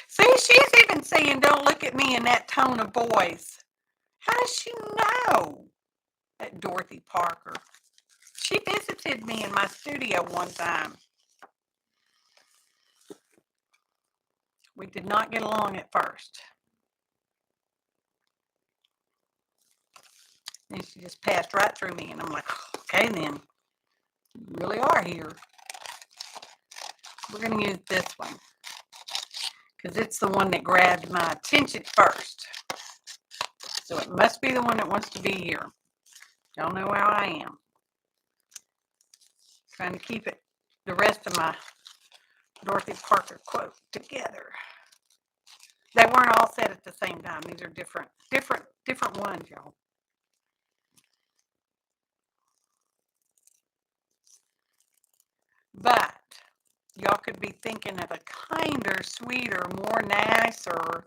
See, she's even saying, don't look at me in that tone of voice. How does she know? That Dorothy Parker. She visited me in my studio one time. We did not get along at first. And she just passed right through me. And I'm like, okay, then. You really are here. We're going to use this one. Because it's the one that grabbed my attention first. So it must be the one that wants to be here. Y'all know how I am. Trying to keep it, the rest of my Dorothy Parker quote together. They weren't all said at the same time. These are different ones, y'all. But y'all could be thinking of a kinder, sweeter, more nicer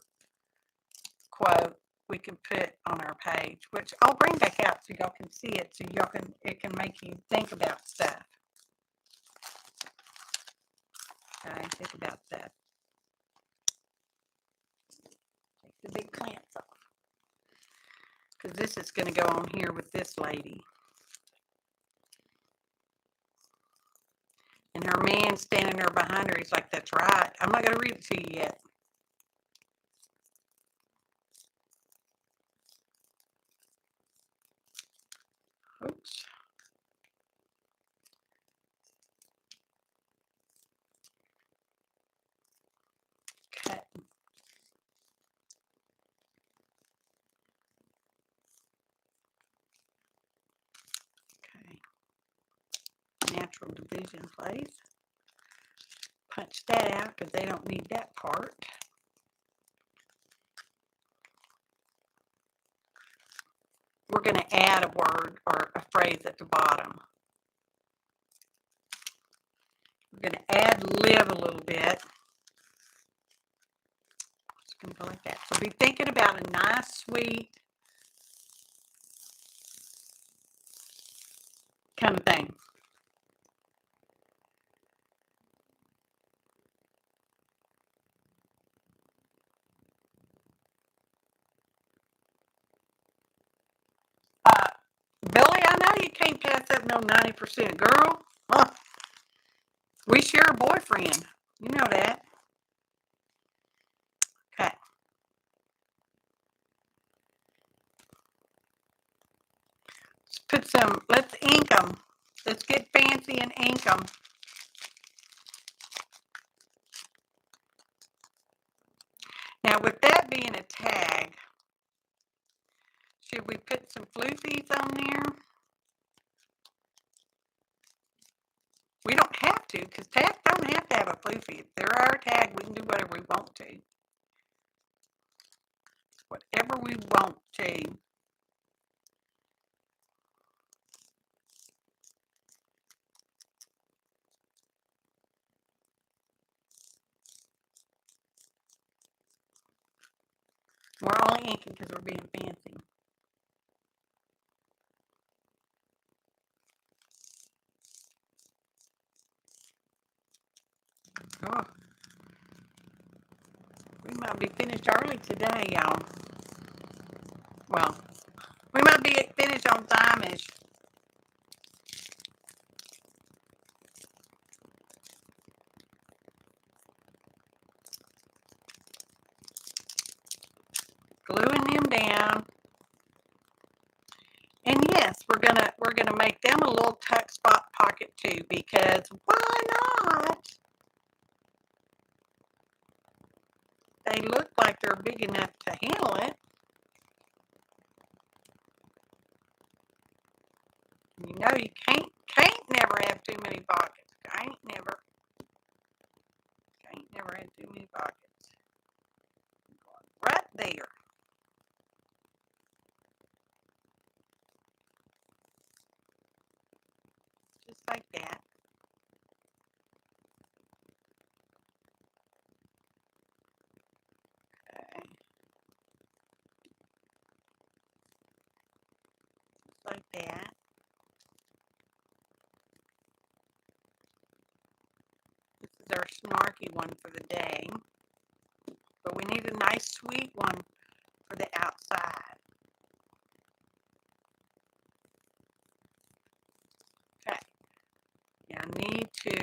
quote we can put on our page, which I'll bring back out so y'all can see it, so it can make you think about stuff. Okay, think about stuff. Take the big clamps off. Because this is going to go on here with this lady. And her man standing there behind her, he's like, that's right. I'm not going to read it to you yet. Oops. Cut. Okay. Natural division place. Punch that out because they don't need that part. We're going to add a word or a phrase at the bottom. We're going to ad-lib a little bit. It's going to go like that. So be thinking about a nice, sweet kind of thing. Billy, I know you can't pass up no 90%. Girl, we share a boyfriend. You know that. Okay. Let's ink them. Let's get fancy and ink them. Now, with that being a tag, should we put some floofies on there? We don't have to, because tags don't have to have a floofy. If they're our tag, we can do whatever we want to. Whatever we want to. We're only inking because we're being fancy. Oh. We might be finished early today, y'all. Well, we might be finished on time-ish. Gluing them down. And yes, we're gonna make them a little tuck spot pocket too, because why not? They look like like they're big enough to handle it. You know you can't never have too many pockets. Can't never have too many pockets. Right there. Just like that. Okay. Just like that. This is our snarky one for the day. But we need a nice sweet one for the outside. Okay. Now I need to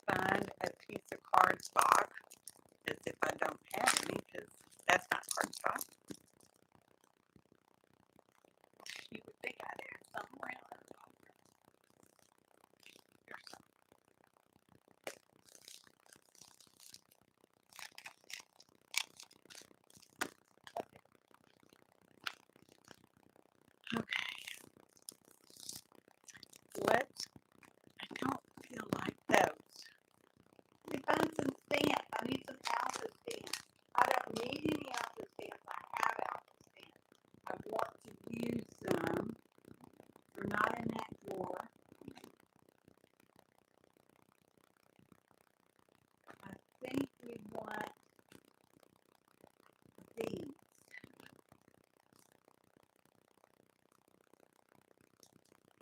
find a piece of cardstock, as if I don't have any, because that's not cardstock. You would think I'd have some around. Here's some. Okay. I don't feel like those. Let me find some stamps. I need some alpha stamps. I don't need any alpha stamps. I have alpha stamps. I want to use some. They're not in that drawer. I think we want these.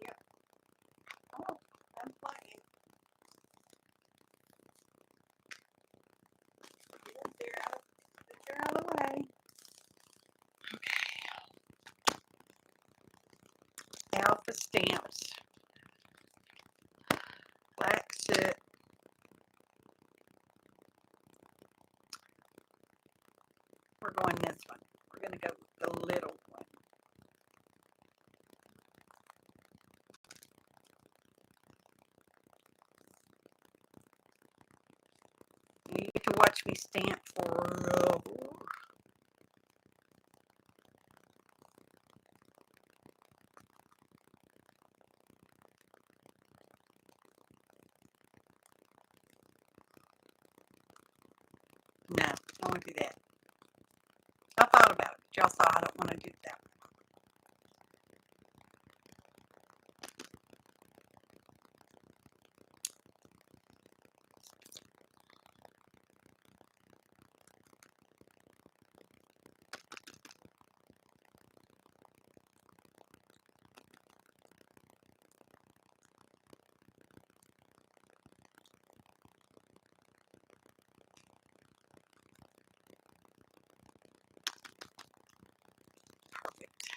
Yep. Oh, I'm playing. They're out of the way. Okay. Alpha stamps. Black soot. We're going this one. We're going to go with the little one. You get to watch me stamp forever. No, I don't want to do that. I thought about it, but y'all saw I don't want to do that. Perfect.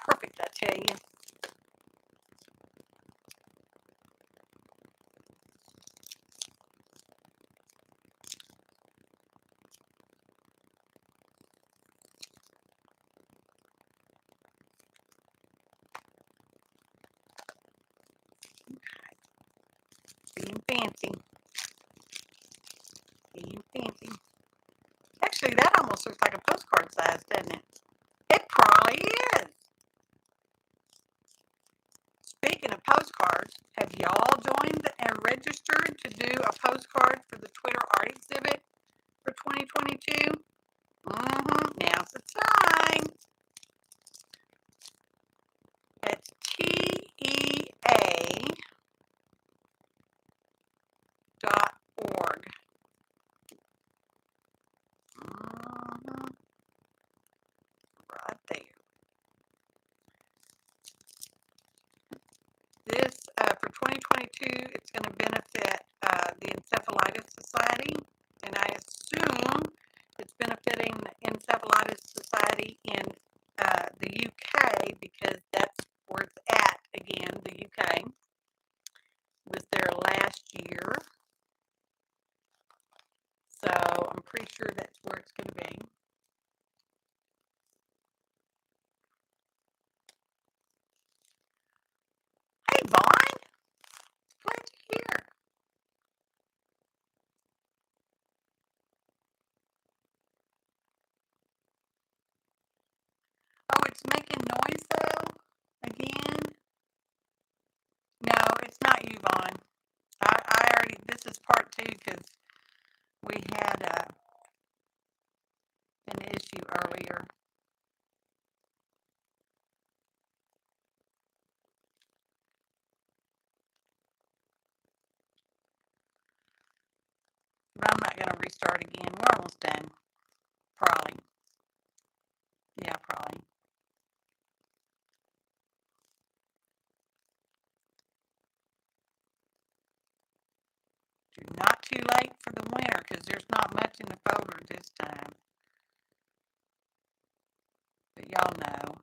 Perfect, I tell you. Being fancy. Being fancy. Actually, that almost looks like a postcard size, doesn't it? It probably is. Speaking of postcards, have y'all joined and registered to do a postcard for the Twitter art exhibit for 2022? Now's the time. It's TEA.org. Right there. This, for 2022, it's going to benefit the Encephalitis Society, and I assume it's benefiting the Encephalitis Society in the UK, because that's where it's at again. The UK was there last year, so I'm pretty sure that's where it's going to be. Hey, Vaughn. not going to restart again. We're almost done. Probably. Yeah, probably. Not too late for the winter because there's not much in the folder this time. But y'all know.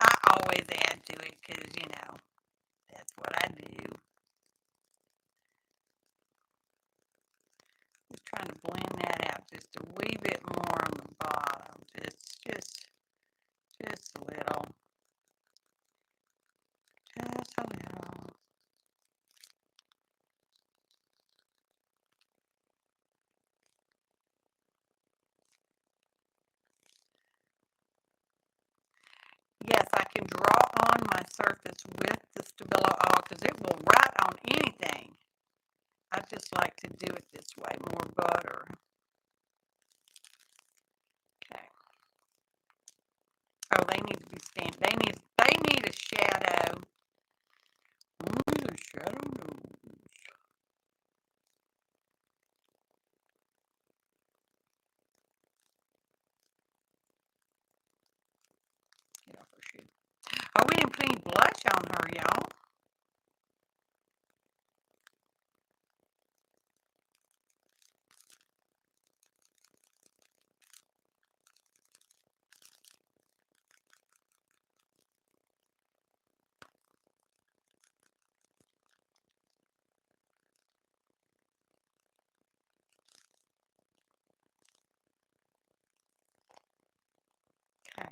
I always add to it because, you know, that's what I do. Just trying to blend that out just a wee bit more on the bottom. Just a little. Just a little. Yes, I can draw on my surface with the Stabilo oil because it will write on anything. I just like to do it this way, more butter. Okay. Oh, they need to be standing. They need a shadow. Ooh, a shadow nose. Get off her shoe. Oh, we didn't put any blush on her, y'all. Okay.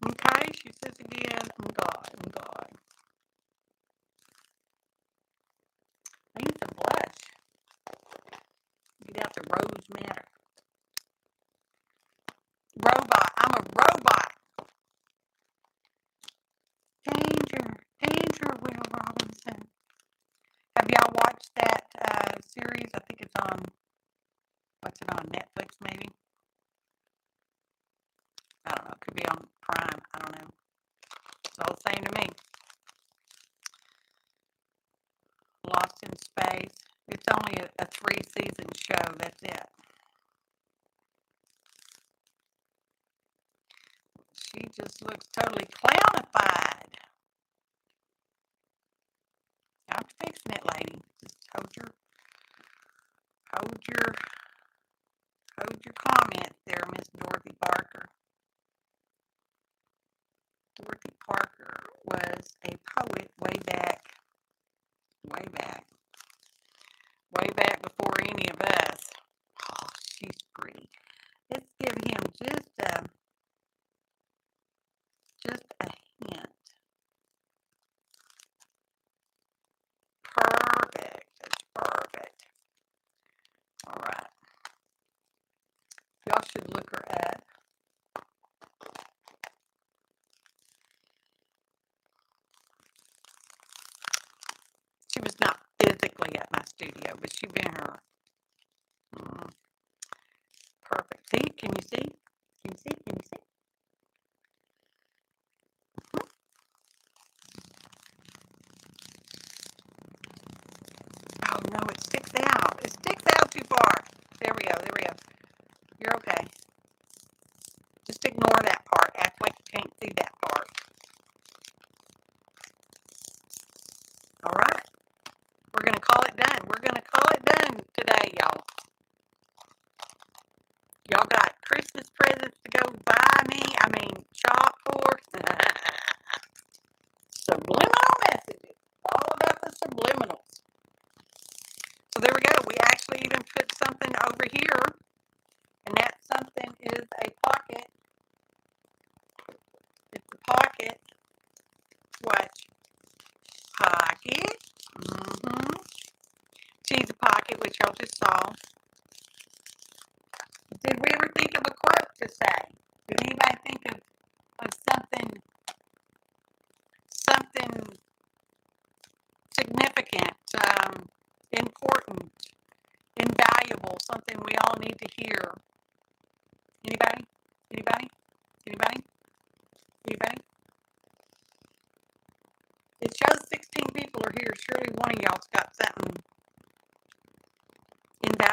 Okay, she says again, I'm God, I'm God. I need some blush. Get out the rose matter. Robot. I'm a robot. Danger, Will Robinson. Have y'all watched that series? I think it's on, what's it on, Netflix maybe? I don't know. It could be on Prime. I don't know. It's all the same to me. Lost in Space. It's only a 3-season show. That's it. She just looks totally clownified. I'm fixing it, lady. Just hold your comments there, Miss Dorothy Parker. Dorothy Parker was a poet way back before any of us. Oh, she's pretty. Let's give him just a hint. Perfect. That's perfect. All right. Y'all should look her up. She was not physically at my studio, but she been here. Perfect. See? Can you see? Can you see? Can you see? Oh no, it sticks out. It sticks out too far. There we go. There we go. You're okay. Just ignore that part. Act like you can't see that part. All right. We're going to call it done. We're going to call it done today, y'all. Y'all got Christmas presents to go shop for. Subliminal messages. All about the subliminals. So there we go. We actually even put something over here. And that something is a pocket. It's a pocket. Watch. Pocket. Cheese pocket, which y'all just saw. Did we ever think of a quote to say? Did anybody think of something significant, important, invaluable, something we all need to hear? Anybody? Anybody? Anybody? Anybody? It shows 16 people are here. Surely one of y'all's got something invaluable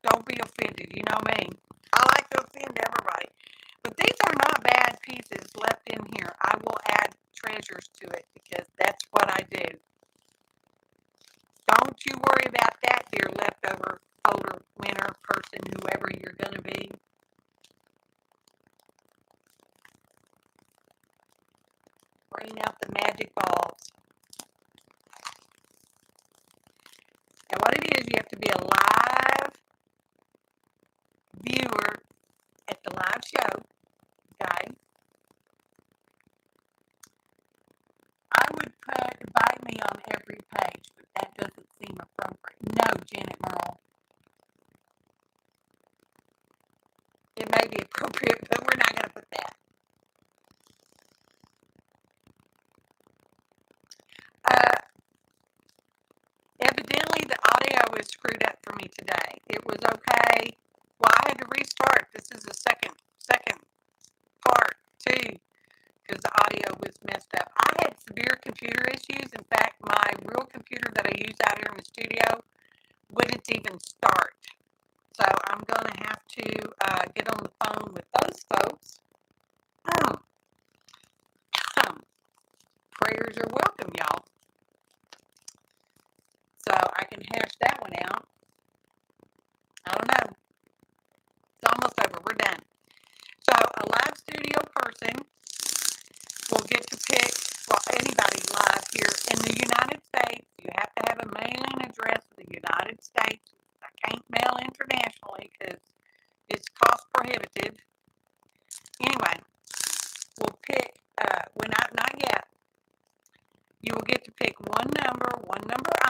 don't be offended. You know me. I like to offend everybody. But these are not bad pieces left in here. I will add treasures to it because that's what I do. Don't you worry about that, dear leftover older winter person, whoever you're going to be. Bring out the magic balls. And what it is, you have to be a live viewer at the live show, okay? I would put invite me on every page, but that doesn't seem appropriate. No, Janet Merle. It may be appropriate, but we're not going to put that. Evidently, the audio was screwed up for me today. It was okay. Well, I had to restart. This is the second part too, because the audio was messed up. I had severe computer issues. In fact, my real computer that I use out here in the studio wouldn't even start. So I'm going to have to get on the phone with those folks. Prayers are welcome, y'all. So I can hash that one out. I don't know. It's almost over. We're done. So a live studio person will get to pick, well, anybody live here in the United States. You have to have a mailing address in the United States. I can't mail internationally because it's cost prohibitive. Anyway, we'll pick, not yet. You will get to pick one number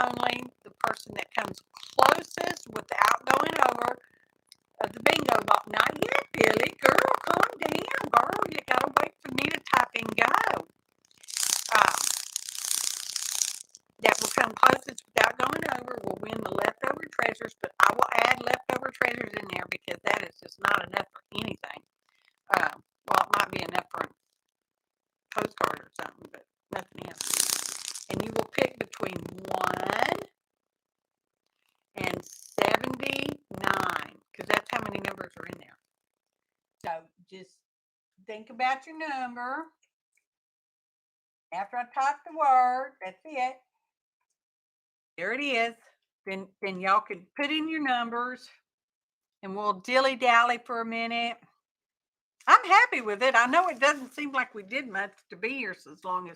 only. The person that comes closest without going over the bingo box. Not yet, Billy. Girl, calm down. Girl, you gotta wait for me to type and go. That will come closest without going over will win the leftover treasures, but I will add leftover treasures in there because that is just not enough for anything. Well, it might be enough for a postcard or something, but nothing else. And you will pick between 1 and 79, because that's how many numbers are in there. So just think about your number. After I type the word, that's it. There it is. Then y'all can put in your numbers, and we'll dilly-dally for a minute. I'm happy with it. I know it doesn't seem like we did much to be here as long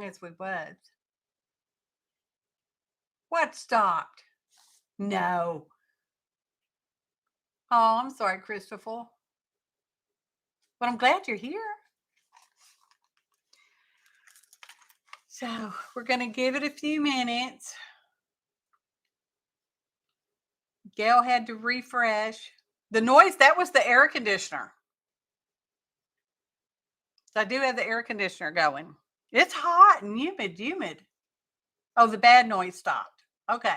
as we was. What stopped? No. Oh, I'm sorry, Christopher. But I'm glad you're here. So we're going to give it a few minutes. Gail had to refresh. The noise, that was the air conditioner. So I do have the air conditioner going. It's hot and humid. Oh, the bad noise stopped. Okay.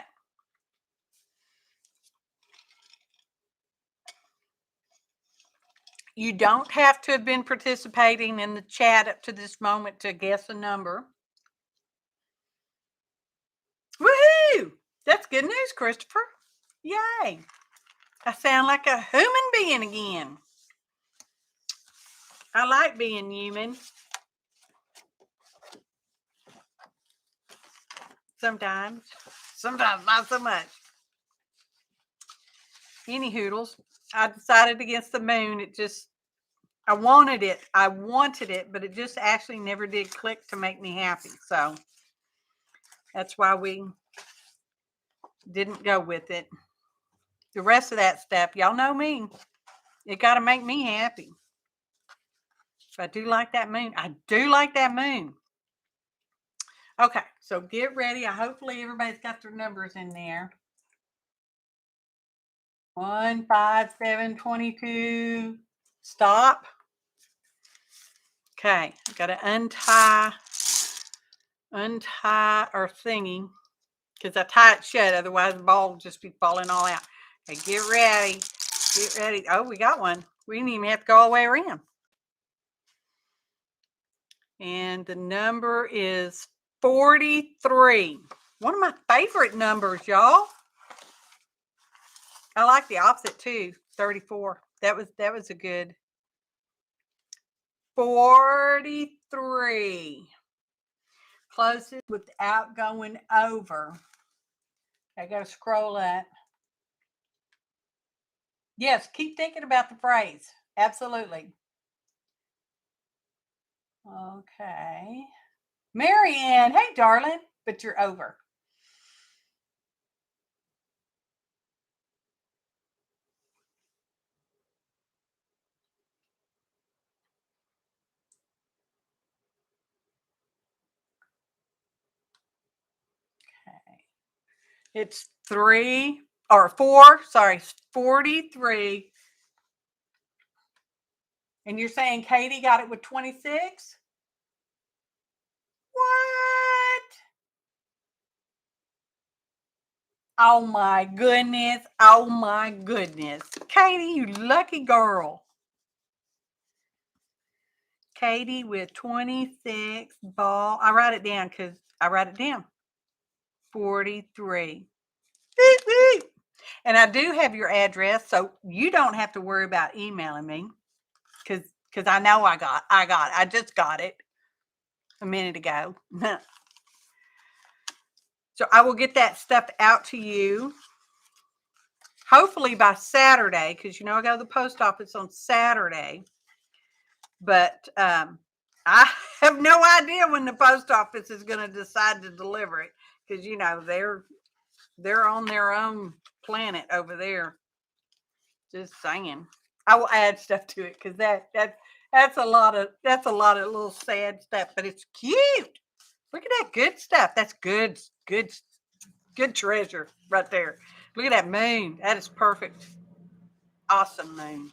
You don't have to have been participating in the chat up to this moment to guess a number. Woohoo! That's good news, Christopher. Yay. I sound like a human being again. I like being human. Sometimes not so much. Any hoodles. I decided against the moon. I wanted it, but it just actually never did click to make me happy. So that's why we didn't go with it. The rest of that stuff, y'all know me. It got to make me happy. So I do like that moon. Okay, so get ready. Hopefully everybody's got their numbers in there. 1, 5, 7, 22. Stop. Okay, I've got to untie our thingy because I tie it shut. Otherwise, the ball will just be falling all out. Okay, get ready. Get ready. Oh, we got one. We didn't even have to go all the way around. And the number is 43. One of my favorite numbers, y'all. I like the opposite too. 34. That was a good 43. Closes without going over. I gotta scroll up. Yes, keep thinking about the phrase. Absolutely. Okay. Marianne, hey darling, but you're over. Okay. It's 3 or 4, sorry, 43. And you're saying Katie got it with 26? What? Oh my goodness. Oh my goodness. Katie, you lucky girl. Katie with 26 ball. I write it down because I write it down. 43. Beep, beep. And I do have your address, so you don't have to worry about emailing me because I know I just got it a minute ago. So I will get that stuff out to you hopefully by Saturday, because you know I go to the post office on Saturday. But I have no idea when the post office is going to decide to deliver it, because you know they're on their own planet over there. Just saying. I will add stuff to it because that's a lot of little sad stuff, but it's cute. Look at that good stuff. That's good treasure right there. Look at that moon. That is perfect. Awesome moon.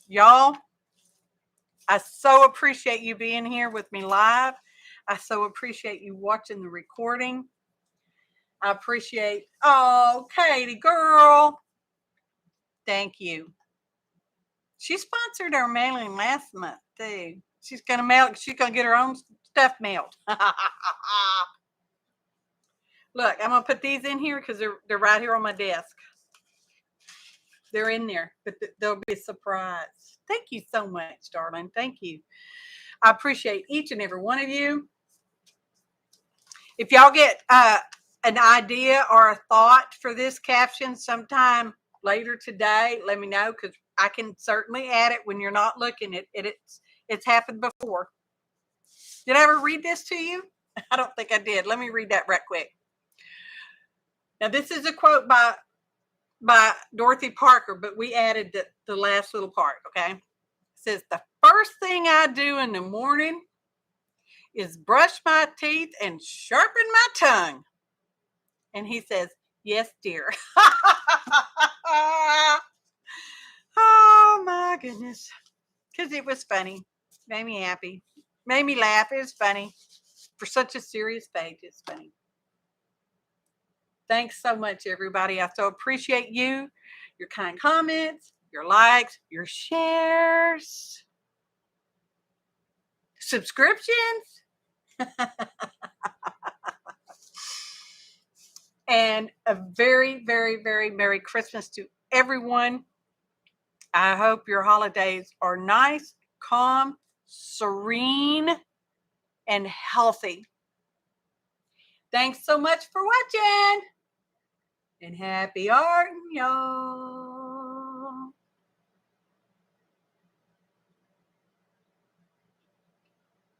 Y'all, I so appreciate you being here with me live. I so appreciate you watching the recording. I appreciate, oh, Katie, girl. Thank you. She sponsored our mailing last month too. She's gonna get her own stuff mailed. Look, I'm gonna put these in here because they're right here on my desk. They're in there, but they'll be a surprise. Thank you so much, darling. Thank you. I appreciate each and every one of you. If y'all get an idea or a thought for this caption sometime later today, let me know, because I can certainly add it when you're not looking. It's happened before. Did I ever read this to you? I don't think I did. Let me read that right quick. Now, this is a quote by Dorothy Parker, but we added the last little part, okay? It says, the first thing I do in the morning is brush my teeth and sharpen my tongue. And he says, yes, dear. Oh, my goodness. Because it was funny. Made me happy. Made me laugh. It was funny. For such a serious page, it's funny. Thanks so much, everybody. I so appreciate you, your kind comments, your likes, your shares, subscriptions, and a very, very, very Merry Christmas to everyone. I hope your holidays are nice, calm, serene, and healthy. Thanks so much for watching, and happy art, y'all.